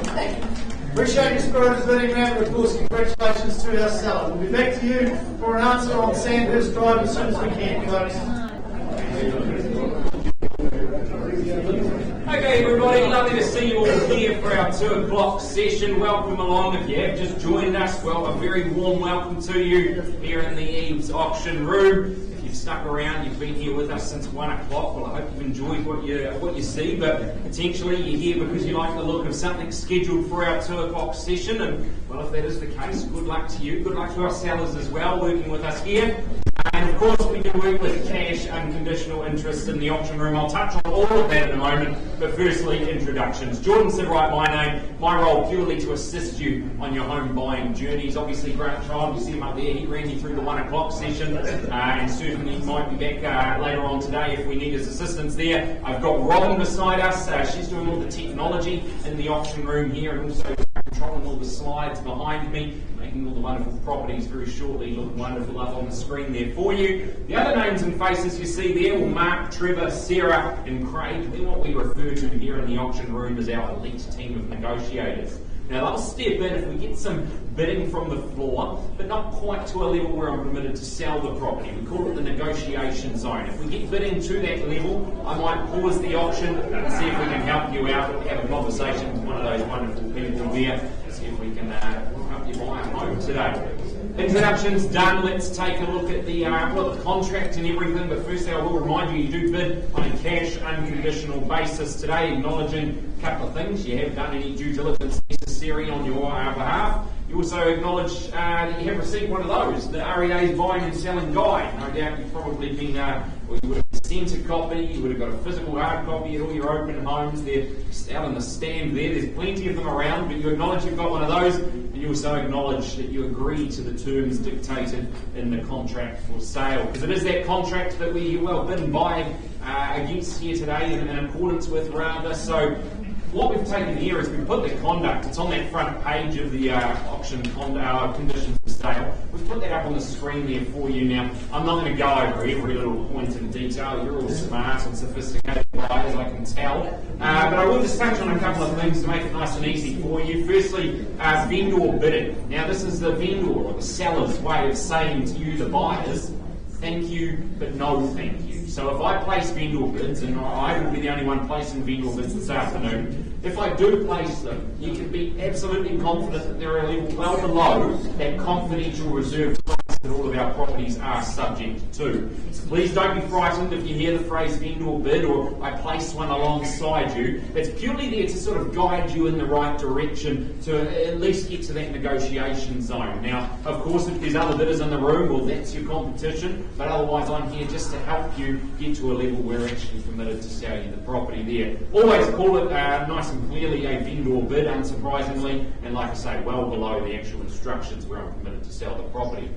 Appreciate your spirit as bidding man, but of course, congratulations to our seller. We'll be back to you for an answer on Sandhurst Drive as soon as we can, folks. Okay, everybody, lovely to see you all here for our 2 o'clock session. Welcome along. If you have just joined us, well, a very warm welcome to you here in the EVES auction room. If you've stuck around, you've been here with us since 1 o'clock. Well, I hope you've enjoyed what you see, but potentially you're here because you like the look of something scheduled for our 2 o'clock session. And well, if that is the case, good luck to you. Good luck to our sellers as well, working with us here. And of course, we do work with cash, unconditional interest in the auction room. I'll touch on all of that in a moment, but firstly, introductions. Jordan Sidwright, my name. My role purely to assist you on your home buying journeys. Obviously, Grant Child, you see him up there, he ran you through the 1 o'clock session, and certainly might be back later on today if we need his assistance there. I've got Robin beside us. She's doing all the technology in the auction room here, and also controlling all the slides behind me, making all the wonderful properties very shortly look wonderful up on the screen there for you. The other names and faces you see there will Mark, Trevor, Sarah and Craig. They're what we refer to here in the auction room as our elite team of negotiators. Now they'll step in if we get some bidding from the floor, but not quite to a level where I'm permitted to sell the property. We call it the negotiation zone. If we get bidding to that level, I might pause the auction and see if we can help you out, have a conversation with one of those wonderful people there, see if we can help you buy a home today. Introductions done. Let's take a look at the contract and everything. But firstly, I will remind you, you do bid on a cash, unconditional basis today, acknowledging a couple of things. You have done any due diligence necessary on your behalf. You also acknowledge that you have received one of those, the REA's buying and selling guide. No doubt you've probably been, or you would have sent a copy, you would have got a physical hard copy at all your open homes. They're just out on the stand there. There's plenty of them around, but you acknowledge you've got one of those, and you also acknowledge that you agree to the terms dictated in the contract for sale. Because it is that contract that we, well, been buying against here today in accordance with rather. So what we've taken here is we've put the conduct, it's on that front page of the auction conditions for sale. We've put that up on the screen there for you now. I'm not going to go over every little point in detail. You're all smart and sophisticated buyers, I can tell. But I will just touch on a couple of things to make it nice and easy for you. Firstly, vendor bidding. Now this is the vendor or the seller's way of saying to you, the buyers, thank you, but no thank you. So if I place vendor bids, and I will be the only one placing vendor bids this afternoon, if I do place them, you can be absolutely confident that they're a level well below that confidential reserve price that all of our properties are subject to. So please don't be frightened if you hear the phrase vendor bid or I place one alongside you. It's purely there to sort of guide you in the right direction to at least get to that negotiation zone. Now, of course, if there's other bidders in the room, well, that's your competition, but otherwise I'm here just to help you get to a level where we're actually permitted to sell you the property there. Always call it nice and clearly a vendor bid, unsurprisingly, and like I say, well below the actual instructions where I'm permitted to sell the property.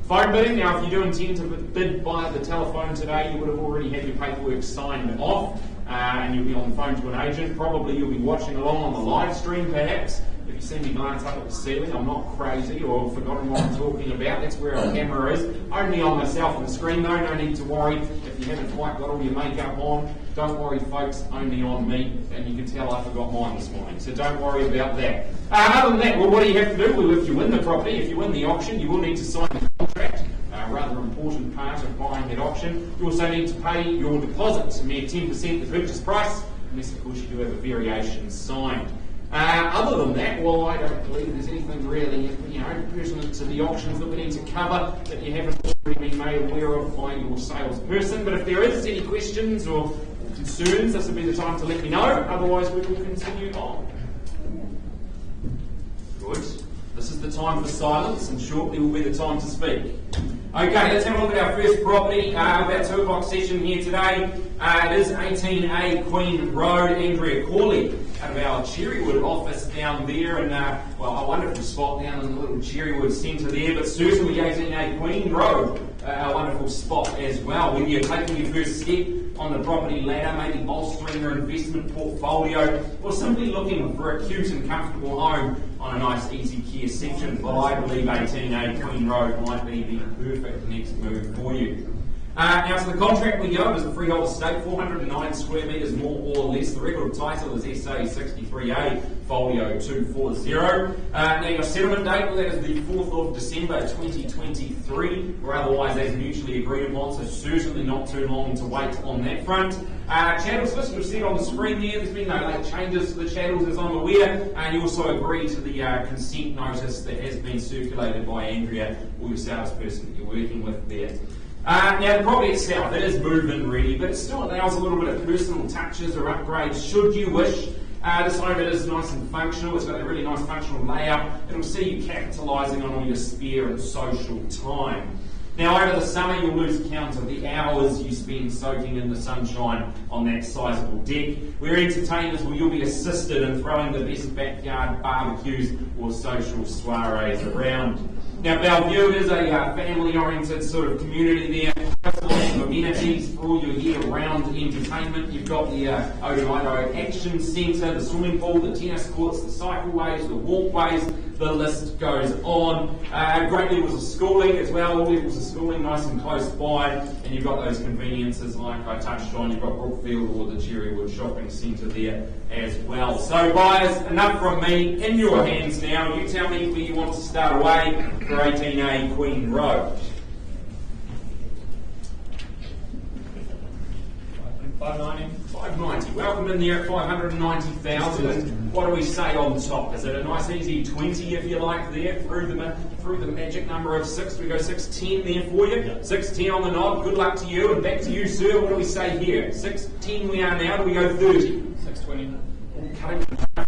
Phone bidding. Now, if you do intend to bid by the telephone today, you would have already had your paperwork signed off, and you'll be on the phone to an agent. Probably you'll be watching along on the live stream, perhaps. If you see me glance up at the ceiling, I'm not crazy or forgotten what I'm talking about. That's where our camera is. Only on myself on the screen, though. No need to worry. If you haven't quite got all your makeup on, don't worry, folks. Only on me. And you can tell I forgot mine this morning. So don't worry about that. Other than that, well, what do you have to do? Well, if you win the property, if you win the auction, you will need to sign the contract. Rather important part of buying that auction. You also need to pay your deposit, a mere 10% the purchase price, unless of course you do have a variation signed. Other than that, well, I don't believe there's anything really, pertinent to the auctions that we need to cover that you haven't already been made aware of by your salesperson. But if there is any questions or concerns, this will be the time to let me know. Otherwise, we will continue on. Good. This is the time for silence, and shortly will be the time to speak. Okay, let's have a look at our first property. About 2 o'clock session here today. It is 18A Queen Road, Andrea Corley, out of our Cherrywood office down there, and well, a wonderful spot down in the little Cherrywood centre there, but certainly 18A Queen Road, a wonderful spot as well. When you're taking your first step on the property ladder, maybe bolstering your investment portfolio, or simply looking for a cute and comfortable home on a nice easy care section, well, I believe 18A Queen Road might be the perfect next move for you. Now to the contract we go. It is a freehold estate, 409 square metres more or less. The record of title is SA 63A, folio 240. Now your settlement date, well, that is the 4th of December 2023, or otherwise as mutually agreed upon, so certainly not too long to wait on that front. Chattels list, we've seen on the screen there, there's been no late changes to the chattels as I'm aware, and you also agree to the consent notice that has been circulated by Andrea or your salesperson that you're working with there. Now the property itself, it is move-in ready, but it still allows a little bit of personal touches or upgrades should you wish. This home, it is nice and functional. It's got a really nice functional layout. It'll see you capitalising on all your spare and social time. Now over the summer you'll lose count of the hours you spend soaking in the sunshine on that sizable deck, where entertainers will you'll be assisted in throwing the best backyard barbecues or social soirees around. Now Bellevue is a family-oriented sort of community there. Lots of amenities for all your year-round entertainment. You've got the Otaito Action Centre, the swimming pool, the tennis courts, the cycleways, the walkways, the list goes on. Great levels of schooling as well, all levels of schooling nice and close by, and you've got those conveniences like I touched on. You've got Brookfield or the Cherrywood Shopping Centre there as well. So buyers, enough from me, in your hands now. You tell me where you want to start away for 18A Queen Road. 590. 590. Welcome in there at 590,000. And what do we say on top? Is it a nice easy 20 if you like there through the magic number of 6? We go 610 there for you. 610 on the knob. Good luck to you. And back to you, sir. What do we say here? 610 we are now. Do we go 30? 620. Cutting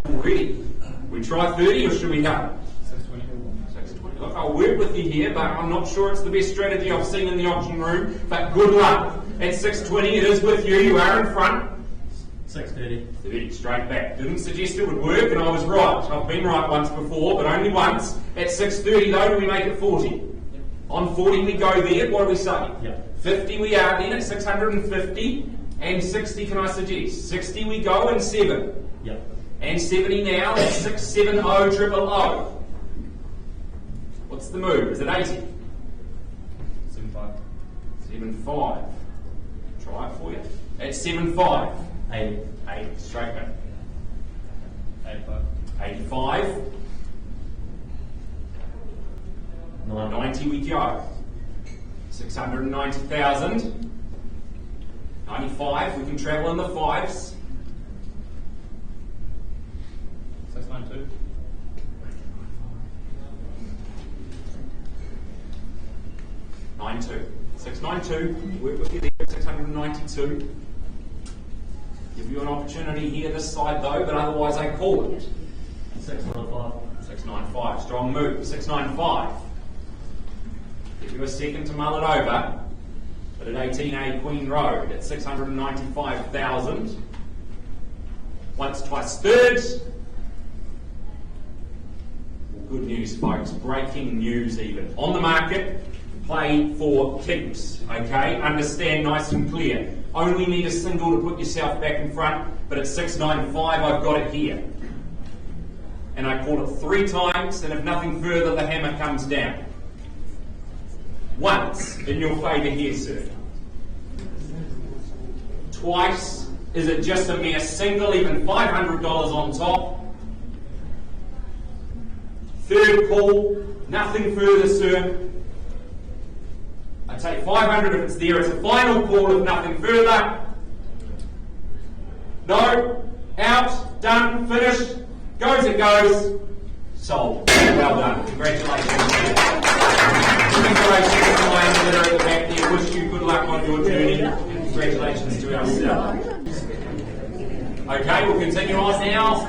already. We try 30 or should we go? 620. Look, I'll work with you here, but I'm not sure it's the best strategy I've seen in the auction room. But good luck. At 620, it is with you. You are in front. 630. 30, straight back. Didn't suggest it would work, and I was right. I've been right once before, but only once. At 630, though, do we make it 40? Yep. On 40, we go there. What do we say? Yep. 50, we are then at 650. And 60, can I suggest? 60, we go, and 7. Yep. And 70 now, that's 670,000. What's the move? Is it 80? 75. 75. Try it for you. At 75. 80. 80. Straight back. 85. 85. 90 we go. 690,000. 95, we can travel in the 5s. 692. 92. 692, work with you there at 692. Give you an opportunity here this side though, but otherwise I call it. 695. 695, strong move. 695. Give you a second to mull it over. But at 18A Queen Road at 695,000. Once, twice, third. Good news, folks. Breaking news even. On the market, play for keeps. Okay? Understand nice and clear. Only need a single to put yourself back in front, but at 695 I've got it here. And I call it 3 times, and if nothing further, the hammer comes down. Once, in your favour here, sir. Twice, is it just a mere single, even $500 on top? Third call, nothing further, sir. I take 500 if it's there. It's a final call if nothing further. No, out, done, finished. Goes it goes. Sold. Well done. Congratulations. Congratulations to my underbidder at the back there. Wish you good luck on your journey. And congratulations to ourselves. Okay, we'll continue on now.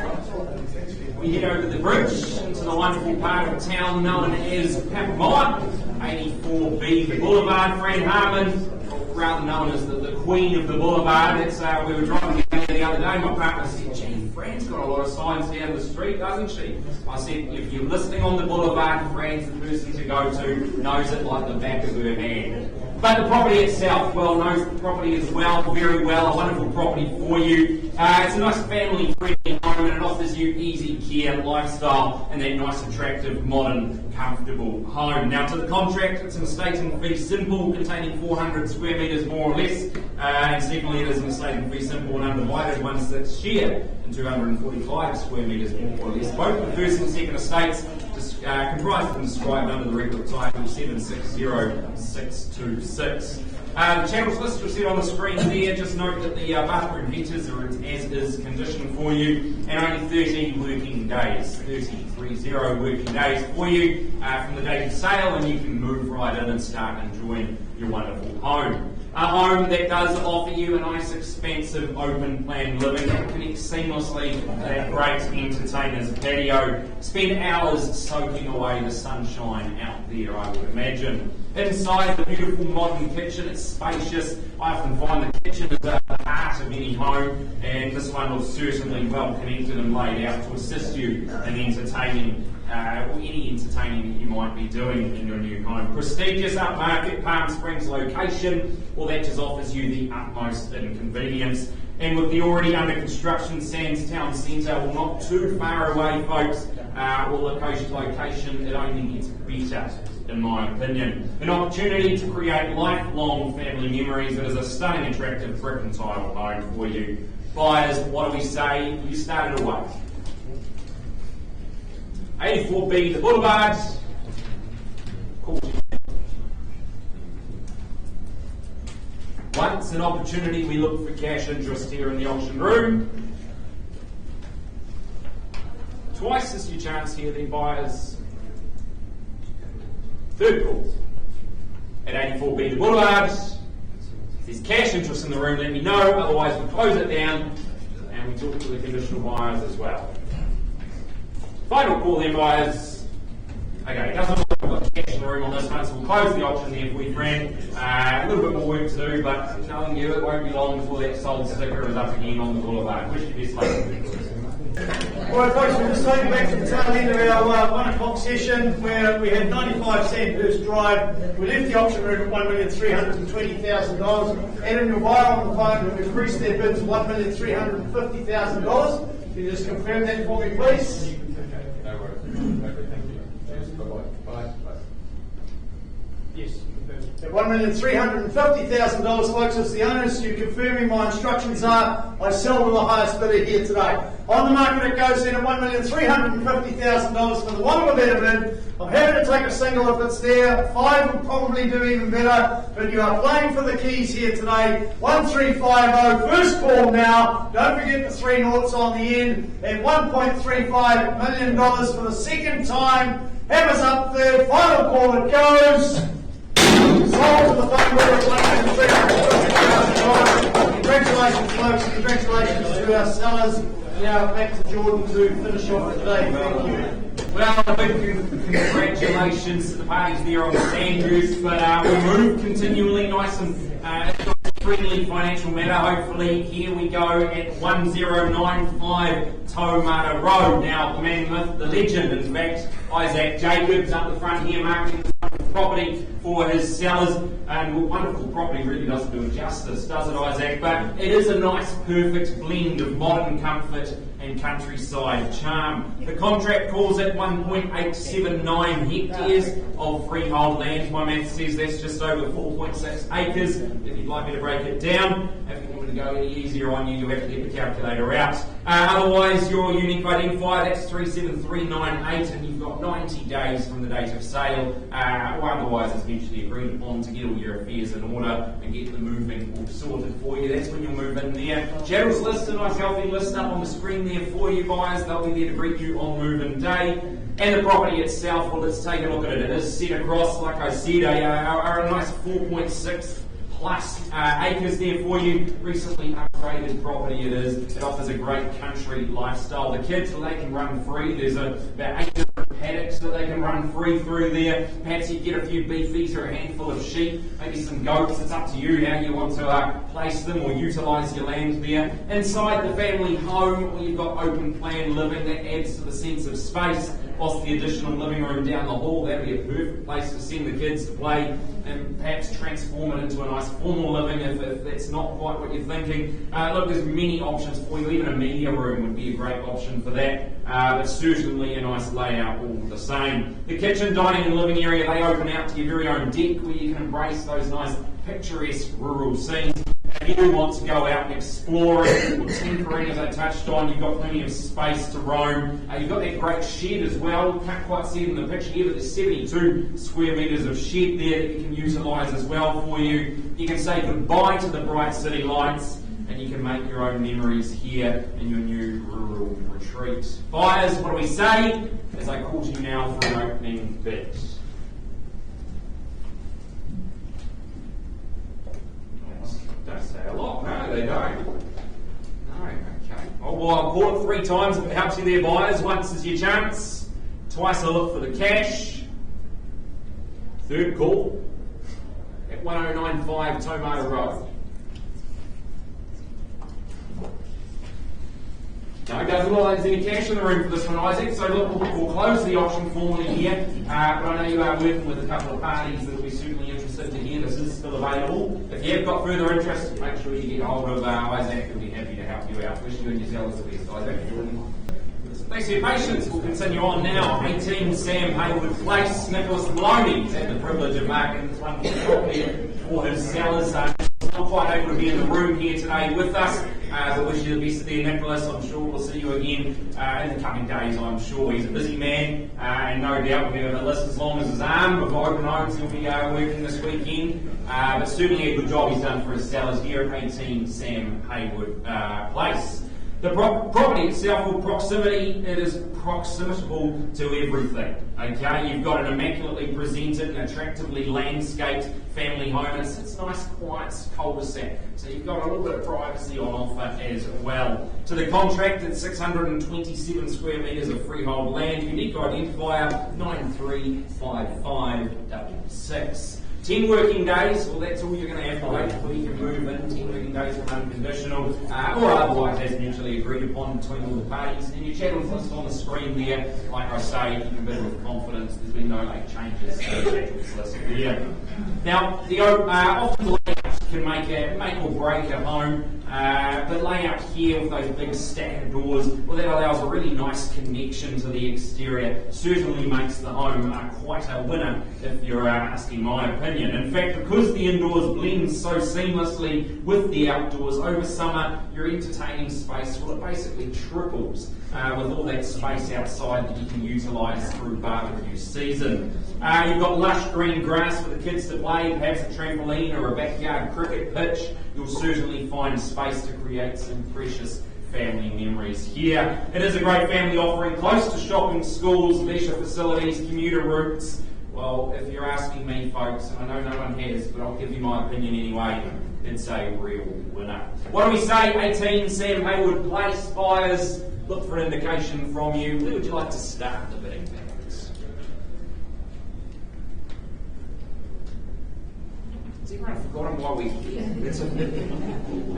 We head over the bridge into the wonderful part of town known as Papamoa. 84B, the Boulevard. Fran Harmon, rather known as the Queen of the Boulevard. It's, we were driving down there the other day, my partner said, gee, Fran's got a lot of signs down the street, doesn't she? I said, if you're listening on the Boulevard, Fran's the person to go to, knows it like the back of her hand. But the property itself, well, knows the property as well, very well, a wonderful property for you. It's a nice family-friendly home and it offers you easy care, lifestyle and that nice, attractive, modern, comfortable home. Now to the contract, it's an estate in fee simple, containing 400 square metres more or less, and secondly it is an estate in fee simple and undivided, 1/6 share in 245 square metres more or less. Both the first and second estates comprised and described under the record title 760626. The channels list you'll see on the screen there. Just note that the bathroom heaters are as is condition for you, and only 30 working days, 30 working days for you from the date of sale, and you can move right in and start enjoying your wonderful home. A home that does offer you a nice, expansive, open-plan living that connects seamlessly to that great entertainer's patio. Spend hours soaking away the sunshine out there, I would imagine. Inside the beautiful modern kitchen, it's spacious. I often find the kitchen is the heart of any home, and this one was certainly well connected and laid out to assist you in entertaining or any entertaining that you might be doing in your new home. Prestigious upmarket Palm Springs location, well that just offers you the utmost inconvenience. And with the already under construction Sands Town Centre, well not too far away folks, location, it only gets better in my opinion. An opportunity to create lifelong family memories. It is a stunning, attractive brick and tile home for you. Buyers, what do we say? You started away. 84B, the Boulevard. Once an opportunity, we look for cash interest here in the auction room. Twice is your chance here, then buyers. Third call at 84B, the Boulevard. If there's cash interest in the room, let me know. Otherwise, we close it down and we talk to the conditional buyers as well. Final call then, buyers. Okay, it doesn't look like we've got cash in the room on this one, so we'll close the auction there for you, Fran. A little bit more work to do, but knowing you, it won't be long before that sold sticker is up again on the Boulevard. Wish you best luck. Alright folks, we're just taking back to the tail end of our 1 o'clock session where we had 95 Sandhurst Drive. We left the auction room at $1,320,000. Adam, your buyer on the phone, have increased their bid to $1,350,000. Can you just confirm that for me, please? No worries. Okay, thank you. Cheers. Bye-bye. Bye. Yes. At $1,350,000, folks, as the owners, you confirming my instructions are, I sell to the highest bidder here today. On the market it goes in at $1,350,000 for the want of a better bid. I'm happy to take a single if it's there. 5 would probably do even better, but you are playing for the keys here today. 1350, first call now. Don't forget the 3 noughts on the end. At $1.35 million for the second time. Hammers up third, final call it goes. Sold to the phone bidder at $1,350,000. Congratulations, folks. Congratulations to our sellers. Now back to Jordan to finish off today. Thank you. Well, a big congratulations to the parties there on the Sandhurst, but we move continually nice and friendly financial matter. Hopefully, here we go at 1095 Tomarata Road. Now, the man, myth, the legend, in fact, Isaac Jacobs up the front here marketing the property for his sellers. And wonderful property, really doesn't do it justice, does it, Isaac? But it is a nice, perfect blend of modern comfort and countryside charm. The contract calls it 1.879 hectares of freehold land. My math says that's just over 4.6 acres. If you'd like me to break it down, if you want me to go any easier on you, you'll have to get the calculator out. Otherwise, your unique identifier, that's 37398, and you've got 90 days from the date of sale, or otherwise it's eventually agreed upon to get all your affairs in order and get the moving all sorted for you. That's when you'll move in there. Gerald's list, a nice healthy list up on the screen there for you buyers. They'll be there to greet you on move-in day. And the property itself, well, let's take a look at it. It is set across, like I said, a nice 4.6 plus acres there for you. Recently upgraded property it is. It offers a great country lifestyle. The kids, well, they can run free. There's about 8 different paddocks that they can run free through there. Perhaps you get a few beefies or a handful of sheep, maybe some goats. It's up to you how you want to place them or utilise your land there. Inside the family home, you've got open plan living that adds to the sense of space. Whilst the additional living room down the hall, that'd be a perfect place to send the kids to play and perhaps transform it into a nice formal living if that's not quite what you're thinking. Look, there's many options for you. Even a media room would be a great option for that, but certainly a nice layout all the same. The kitchen, dining and living area, they open out to your very own deck where you can embrace those nice picturesque rural scenes. If you want to go out and explore it or tinkering, as I touched on, you've got plenty of space to roam. You've got that great shed as well. Can't quite see it in the picture here, but there's 72 square metres of shed there that you can utilise as well for you. You can say goodbye to the bright city lights and you can make your own memories here in your new rural retreat. Buyers, what do we say? As I call to you now for an opening bid. Don't say a lot, no, they don't. No, okay. Oh, well, I'll call it 3 times if it helps you there, buyers. Once is your chance. Twice I look for the cash. Third call at 1095 Tomarata Road. No, doesn't look like there's any cash in the room for this one, Isaac. So look, we'll close the auction formally here. But I know you are working with a couple of parties that will be certainly interested to hear this is still available. If you have got further interest, make sure you get hold of Isaac. He'll be happy to help you out. Wish you and your sellers the best, Isaac. Thanks for your patience. We'll continue on now. 18 Sam Haywood Place. Nicholas Maloney's had the privilege of marketing this one property for his sellers. Not quite able to be in the room here today with us, but wish you the best there, Nicholas. I'm sure we'll see you again in the coming days. I'm sure he's a busy man, and no doubt we'll have a list as long as his arm before open homes. He'll be working this weekend, but certainly a good job he's done for his sellers here at 18 Sam Haywood Place. The property itself, or proximity, it is proximitable to everything. Okay, you've got an immaculately presented and attractively landscaped family home. It's nice, quiet cul-de-sac, so you've got a little bit of privacy on offer as well. To the contract, it's 627 square metres of freehold land. Unique identifier 935566. 10 working days, well that's all you're going to have to wait before you can move in. 10 working days from unconditional, or otherwise as mutually agreed upon between all the parties. And your chattel's listed on the screen there. Like I say, you can bid with confidence. There's been no late changes. So the chattel's listed there. Now, the often the layout can make or break a home. The layout here with those big stacked doors, well, that allows a really nice connection to the exterior. Certainly makes the home quite a winner, if you're asking my opinion. In fact, because the indoors blend so seamlessly with the outdoors, over summer, your entertaining space, well, it basically triples with all that space outside that you can utilise through barbecue season. You've got lush green grass for the kids to play, perhaps a trampoline or a backyard cricket pitch. You'll certainly find space to create some precious family memories here. It is a great family offering, close to shopping, schools, leisure facilities, commuter routes. Well, if you're asking me, folks, and I know no one has, but I'll give you my opinion anyway, it's a real winner. What do we say? 18 Sam Haywood Place, buyers, look for an indication from you. Where would you like to start the bidding battles? Has everyone forgotten why we're here?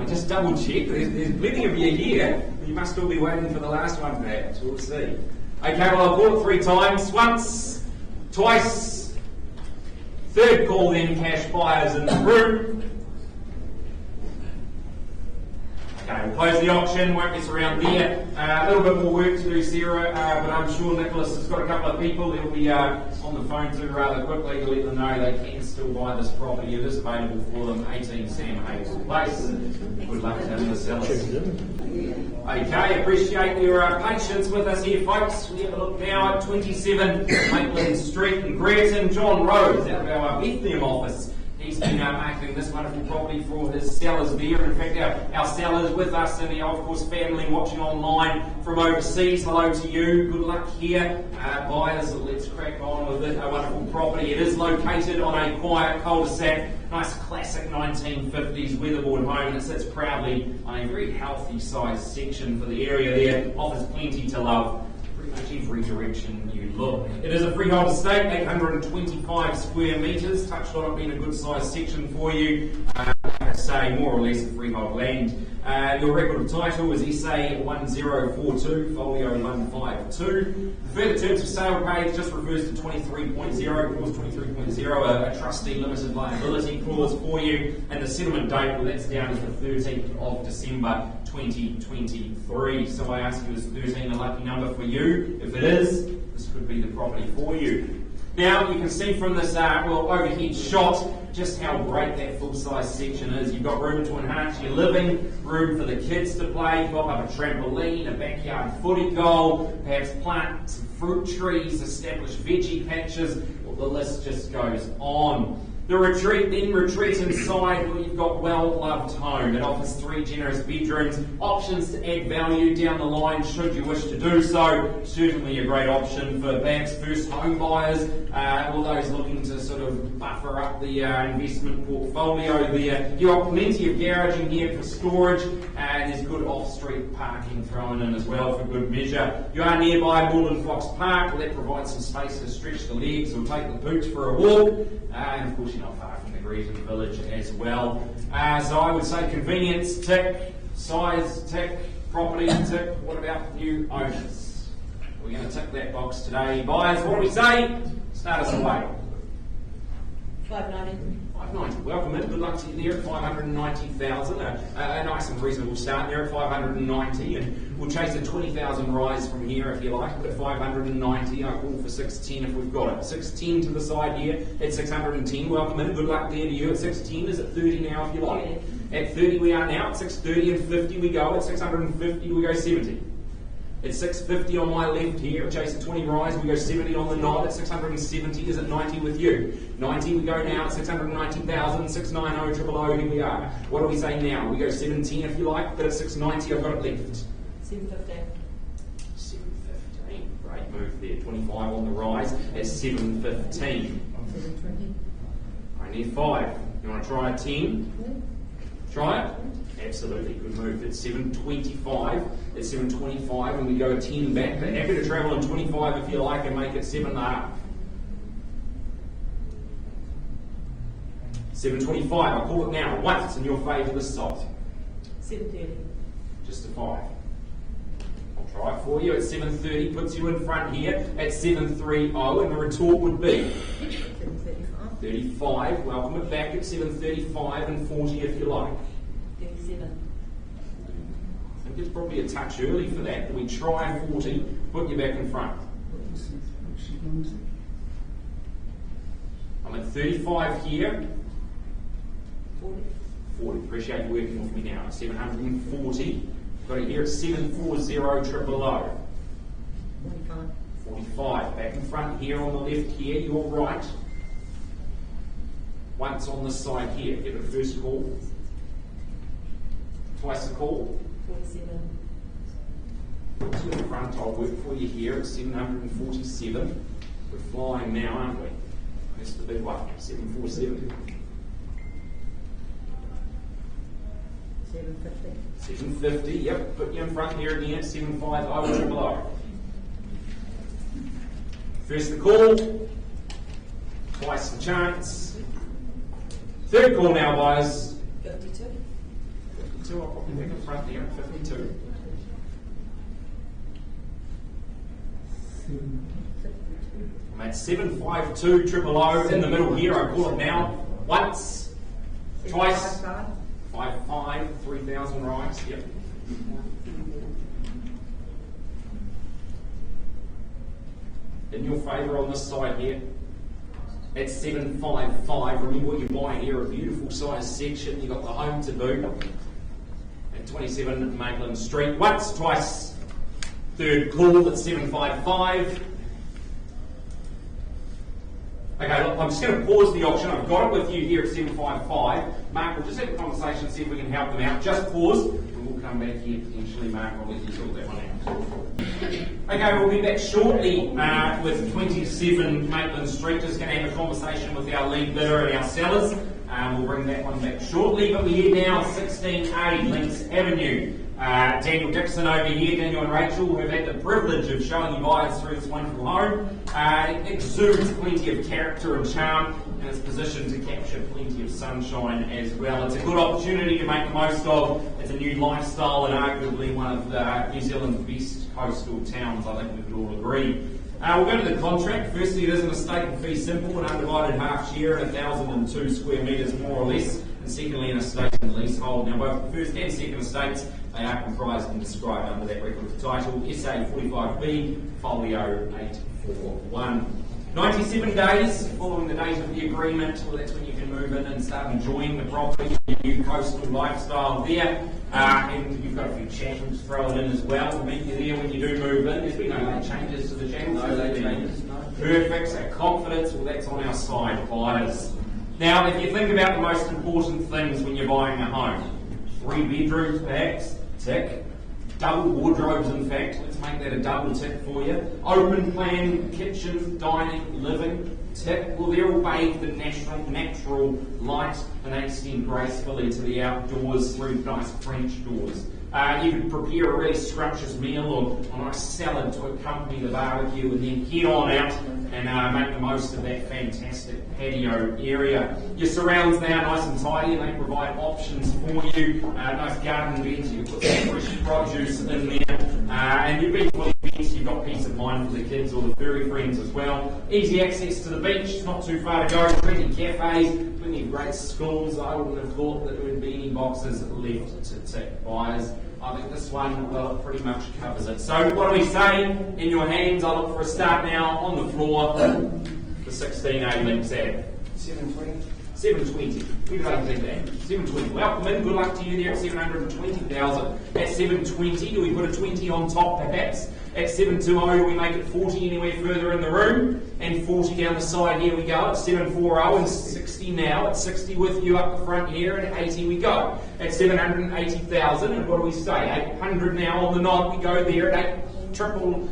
I just double checked. There's plenty of you here. You must still be waiting for the last one, perhaps. We'll see. Okay, well, I'll call it 3 times. Once, twice, third call then, cash buyers in the room. Okay, we'll close the auction, won't mess around there. A little bit more work to do, Sarah, but I'm sure Nicholas has got a couple of people. He'll be on the phone to rather quickly to let them know they can still buy this property. It is available for them, 18 Sam Haywood Place. Good luck to the sellers. Okay, appreciate your patience with us here, folks. We have a look now at 27 Mainland Street in Greerton. John Rhodes out of our Bethlehem office. He's been marketing this wonderful property for his sellers there. In fact, our sellers with us and our, of course, family watching online from overseas. Hello to you. Good luck here. Buyers, let's crack on with it. A wonderful property. It is located on a quiet cul-de-sac. Nice classic 1950s weatherboard home, and it sits proudly on a very healthy sized section for the area there. Offers plenty to love. Pretty much every direction you'd look. It is a freehold estate, 825 square metres. Touched on it being a good sized section for you. Like I say, more or less a freehold land. Your record of title is SA 1042, folio 152. Further terms of sale page just refers to 23.0, clause 23.0, a trustee limited liability clause for you. And the settlement date, well, that's down as the 13th of December 2023. So I ask you, is 13 a lucky number for you? If it is, this could be the property for you. Now, you can see from this overhead shot just how great that full-size section is. You've got room to enhance your living, room for the kids to play, you've got a trampoline, a backyard footy goal, perhaps plant some fruit trees, established veggie patches, well, the list just goes on. The retreat inside, well, you've got well-loved home. It offers 3 generous bedrooms, options to add value down the line should you wish to do so. Certainly a great option for perhaps first home buyers, or those looking to sort of buffer up the investment portfolio there. You've got plenty of garaging here for storage, and there's good off-street parking thrown in as well for good measure. You are nearby Moreland Fox Park, well, that provides some space to stretch the legs or take the pooch for a walk, and of course you're not far from the Greeting Village as well. So I would say convenience, tick, size, tick, property, tick. What about new owners? We're going to tick that box today. Buyers, what do we say? Start us away. 590. 590. Welcome in. Good luck to you there at 590,000. A nice and reasonable start there at 590, and we'll chase a 20,000 rise from here if you like. But at 590, I call for 610 if we've got it. 610 to the side here at 610. Welcome in. Good luck there to you at 610. Is it 30 now if you like? At 30 we are now. At 630 and 50 we go. At 650 we go 70. At 650 on my left here, chase a 20 rise, we go 70 on the nod. At 670 is at 90 with you. 90 we go now at 690,000, 690 000, here we are. What do we say now? We go 710 if you like, but at 690 I've got it left. 715. 715, great move there. 25 on the rise at 715. 720. I need 5. You want to try a 10? Try it? Absolutely, good move. It's 725. It's 725, and we go 10 back. But happy to travel on 25 if you like, and make it 7.5. 725. I'll call it now. Once it's in your favour this side. 730. Just a 5. I'll try it for you at 730. Puts you in front here at 730, and the retort would be 735. 35. Welcome it back at 735 and 40 if you like. 37. I think it's probably a touch early for that. We try 40, put you back in front. I'm at 35 here. 40. 40. Appreciate you working with me now. 740. Got it here at 740 000. 45. 45. Back in front here on the left here. You're right. Once on this side here. Give it a first call. Twice the call. 47. To the front, I'll work for you here at 747. We're flying now, aren't we? That's the big one, 747. 750. 750, yep, put you in front here again at 750 000. First the call, twice the chance. Third call now, guys. 52. 52, I'll pop you back in front there at 52. I'm at 752 000 in the middle here. I call it now. Once, twice, 55, 3,000 rights. Yep. In your favour on this side here. At 755. Remember what you're buying here, a beautiful size section. You've got the home to boot. At 27 Mainland Street. Once, twice. Third call at 755. Okay, look, I'm just going to pause the auction. I've got it with you here at 755. Mark, we'll just have a conversation, see if we can help them out. Just pause, and we'll come back here potentially. Mark, I'll let you sort that one out. Okay, we'll be back shortly with 27 Mainland Street. Just going to have a conversation with our lead bidder and our sellers. We'll bring that one back shortly, but we head now 16A Lynx Avenue. Daniel Dixon over here, Daniel and Rachel, who have had the privilege of showing you buyers through this wonderful home. It exudes plenty of character and charm, and it's positioned to capture plenty of sunshine as well. It's a good opportunity to make the most of. It's a new lifestyle and arguably one of New Zealand's best coastal towns, I think we could all agree. We'll go to the contract. Firstly, it is an estate and fee simple, an undivided half share, 1,002 square metres more or less. And secondly, an estate and leasehold. Now, both the first and second estates, they are comprised and described under that record of title, SA 45B, Folio 841. 97 days following the date of the agreement, well, that's when you can move in and start enjoying the property, your new coastal lifestyle there. And you've got a few chattels thrown in as well to meet you there when you do move in. There's been no late changes to the chattels. No late changes, no. Perfect, so confidence, well, that's on our side, buyers. Now, if you think about the most important things when you're buying a home, 3 bedrooms perhaps, tick. Double wardrobes, in fact, let's make that a double tick for you. Open plan, kitchen, dining, living, tick. Well, they're all bathed in natural light and they extend gracefully to the outdoors through nice French doors. You could prepare a really scrumptious meal or a nice salad to accompany the barbecue and then head on out and make the most of that fantastic patio area. Your surrounds now nice and tidy and they provide options for you. Nice garden beds, you can put some fresh produce in there. And you've been fully fenced, you've got peace of mind for the kids or the furry friends as well. Easy access to the beach, not too far to go. Plenty cafes, plenty of great schools. I wouldn't have thought that there would be any boxes left to tick, buyers. I think this one, well, it pretty much covers it. So what do we say? In your hands, I look for a start now on the floor. The 16A Lynx ad. 720. 720. We don't think that. 720. Welcome in. Good luck to you there at 720,000. At 720, do we put a 20 on top perhaps? At 720, do we make it 40 anywhere further in the room? And 40 down the side, here we go. At 740 and 60 now. At 60 with you up the front here, and at 80 we go. At 780,000, and what do we say? 800 now on the nod, we go there at 800,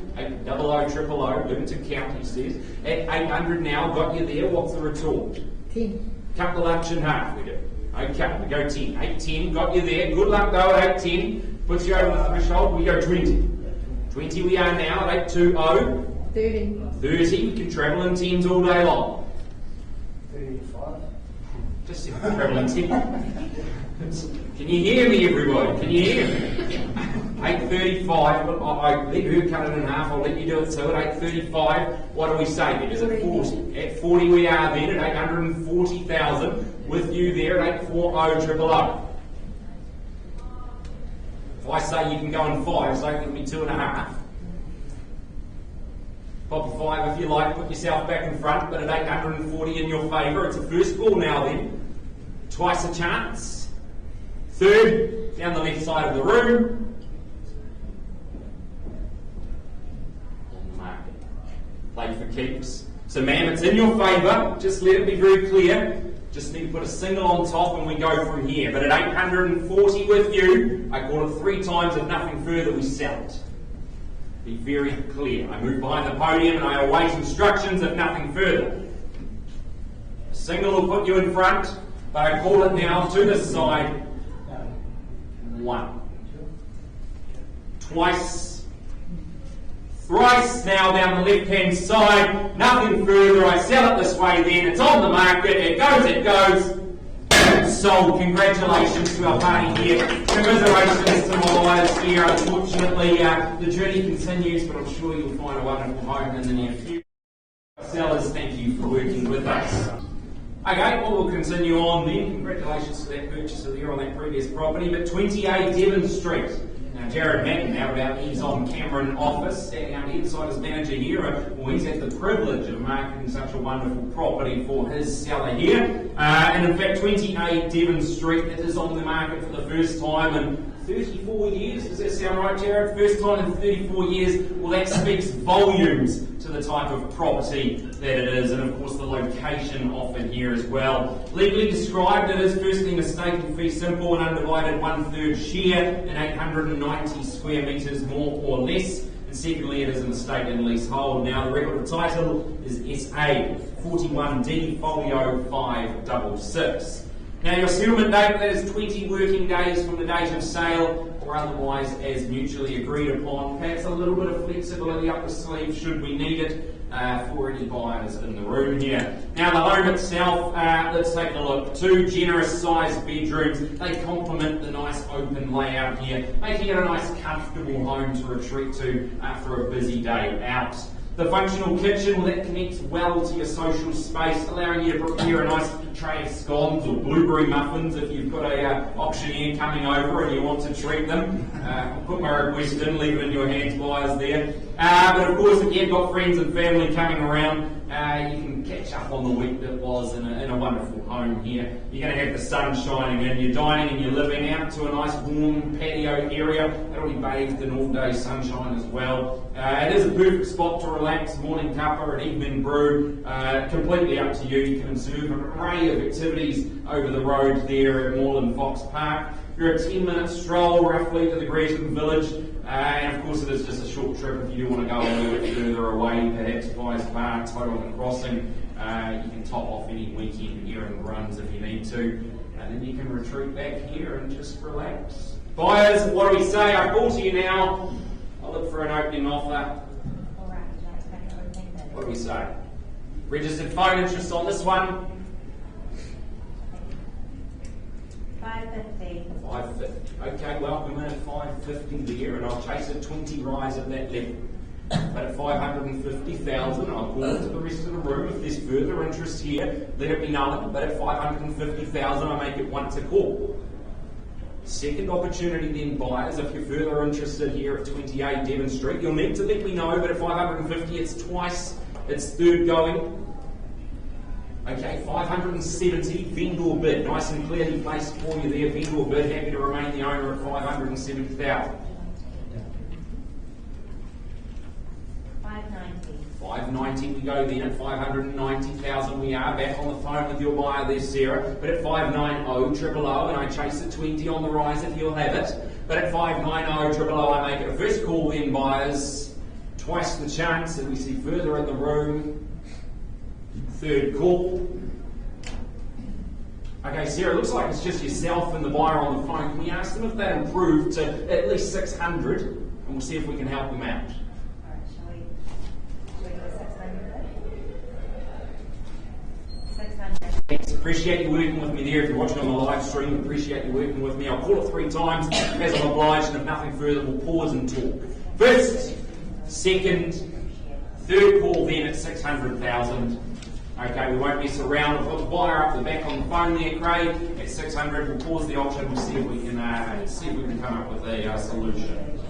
learn to count, he says. At 800 now, got you there. What's the retort? 10. Cut the lunch in half, we do. Okay, we go 10. 810, got you there. Good luck though at 810. Puts you over the threshold, we go 20. 20 we are now at 820. 30. 30, we can travel in 10s all day long. 35. Just travel in 10. Can you hear me, everybody? Can you hear me? 835, but I let her cut it in half, I'll let you do it too. At 835, what do we say then? Is it 40? At 40 we are then, at 840,000, with you there at 840,000. If I say you can go in 5, so it'll be 2.5. Pop a 5 if you like, put yourself back in front, but at 840 in your favour, it's a first ball now then. Twice a chance. Third, down the left side of the room. On the market. Play for keeps. So ma'am, it's in your favour, just let it be very clear. Just need to put a single on top and we go from here. But at 840 with you, I call it 3 times. If nothing further, we sell it. Be very clear. I move behind the podium and I await instructions if nothing further. A single will put you in front, but I call it now to the side. 1. Twice. Thrice now down the left-hand side. Nothing further. I sell it this way then. It's on the market. It goes. Sold. Congratulations to our party here. Commiserations to my buyers here. Unfortunately, the journey continues, but I'm sure you'll find a wonderful home in the near future. Sellers, thank you for working with us. Okay, well, we'll continue on then. Congratulations to that purchaser there on that previous property. But 28 Devon Street. Now, Jared Madden out about his on-Cameron office, standing out inside as manager here. Well, he's had the privilege of marketing such a wonderful property for his seller here. And in fact, 28 Devon Street, it is on the market for the first time in 34 years. Does that sound right, Jared? First time in 34 years. Well, that speaks volumes to the type of property that it is, and of course the location offered here as well. Legally described, it is firstly an estate and fee simple and undivided 1/3 share in 890 square metres more or less. And secondly, it is an estate and leasehold. Now, the record of title is SA 41D Folio 566. Now your settlement date, that is 20 working days from the date of sale, or otherwise as mutually agreed upon. Perhaps a little bit of flexibility up the sleeve should we need it for any buyers in the room here. Now the home itself, let's take a look. 2 generous sized bedrooms. They complement the nice open layout here, making it a nice comfortable home to retreat to for a busy day out. The functional kitchen, well, that connects well to your social space, allowing you to prepare a nice tray of scones or blueberry muffins if you've got a auctioneer coming over and you want to treat them. I'll put my request in, leave it in your hands, buyers there. But of course, if you've got friends and family coming around, you can catch up on the week that was in a wonderful home here. You're going to have the sun shining in, you're dining and you're living out to a nice warm patio area. That'll be bathed in all-day sunshine as well. It is a perfect spot to relax, morning cuppa, an evening brew, completely up to you. You can observe an array of activities over the road there at Mainland Fox Park. You're a 10-minute stroll roughly to the Gresham Village, and of course it is just a short trip if you do want to go a little bit further away, perhaps Pies Park, Tauranga Crossing. You can top off any weekend errand runs if you need to, and then you can retreat back here and just relax. Buyers, what do we say? I call to you now. I'll look for an opening offer. What do we say? Registered phone interest on this one? 550. 550. Okay, well, we're in at 550 there, and I'll chase a 20 rise at that level. But at 550,000, I'll call it to the rest of the room. If there's further interest here, let it be known. But at 550,000, I make it once a call. Second opportunity then, buyers, if you're further interested here at 28 Devon Street, you'll need to let me know, but at 550 it's twice, it's third going. Okay, 570, vendor bid, nice and clearly placed for you there, vendor bid, happy to remain the owner at 570,000. 590 we go then, at 590,000 we are, back on the phone with your buyer there, Sarah, but at 590, triple O, and I chase the 20 on the rise if you'll have it, but at 590, triple O, I make it a first call then, buyers, twice the chance, and we see further in the room, third call. Okay, Sarah, looks like it's just yourself and the buyer on the phone. Can we ask them if they improve to at least 600, and we'll see if we can help them out. Thanks. Appreciate you working with me there. If you're watching on the live stream, appreciate you working with me. I'll call it 3 times as I'm obliged, and if nothing further, we'll pause and talk. First, second, third call then at 600,000. Okay, we won't mess around. We've got the buyer up the back on the phone there, Craig. At 600, we'll pause the auction. We'll see if we can come up with a solution.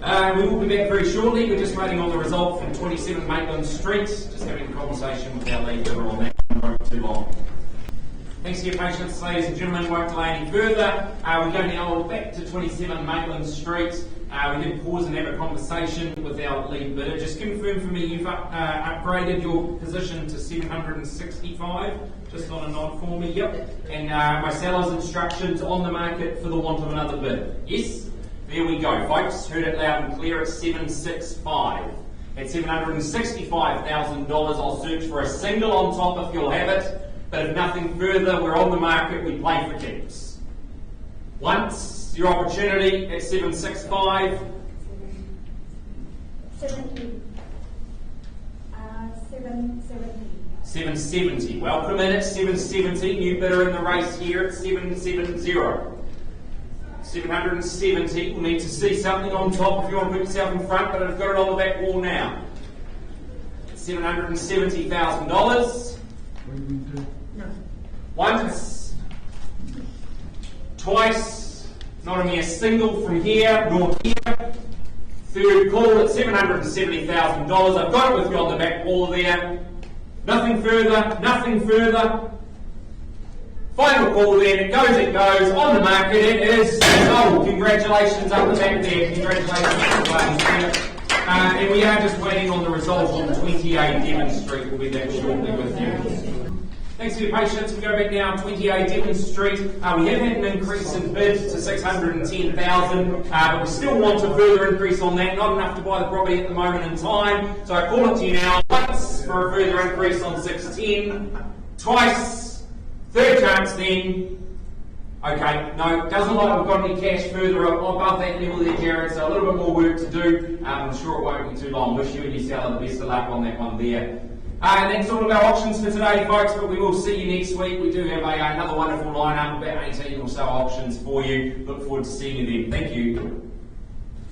We will be back very shortly. We're just waiting on the result from 27 Mainland Street. Just having a conversation with our lead bidder on that. Won't too long. Thanks for your patience, ladies and gentlemen. Won't delay any further. We go now back to 27 Mainland Street. We did pause and have a conversation with our lead bidder. Just confirm for me you've upgraded your position to 765. Just on a nod for me. Yep. And my seller's instructions on the market for the want of another bid. Yes. There we go, folks. Heard it loud and clear at 765. At $765,000, I'll search for a single on top if you'll have it. But if nothing further, we're on the market, we play for keeps. Once, your opportunity at 765. 770. 770. Welcome in at 770. New bidder in the race here at 770. 770. We'll need to see something on top if you want to put yourself in front, but I've got it on the back wall now. $770,000. No. Once, twice, not a mere single from here nor here. Third call at $770,000. I've got it with you on the back wall there. Nothing further, nothing further. Final call then, it goes, on the market, it is sold. Congratulations up the back there, congratulations. And we are just waiting on the result on 28 Devon Street. We'll be back shortly with you. Thanks for your patience. We go back now, 28 Devon Street. We have had an increase in bid to 610,000, but we still want a further increase on that. Not enough to buy the property at the moment in time. So I call it to you now once for a further increase on 610, twice, Third chance then. Okay, no, doesn't look like we've got any cash further above that level there, Jared, so a little bit more work to do. I'm sure it won't be too long. Wish you and your seller the best of luck on that one there. And that's all of our options for today, folks, but we will see you next week. We do have another wonderful lineup, about 18 or so options for you. Look forward to seeing you then. Thank you.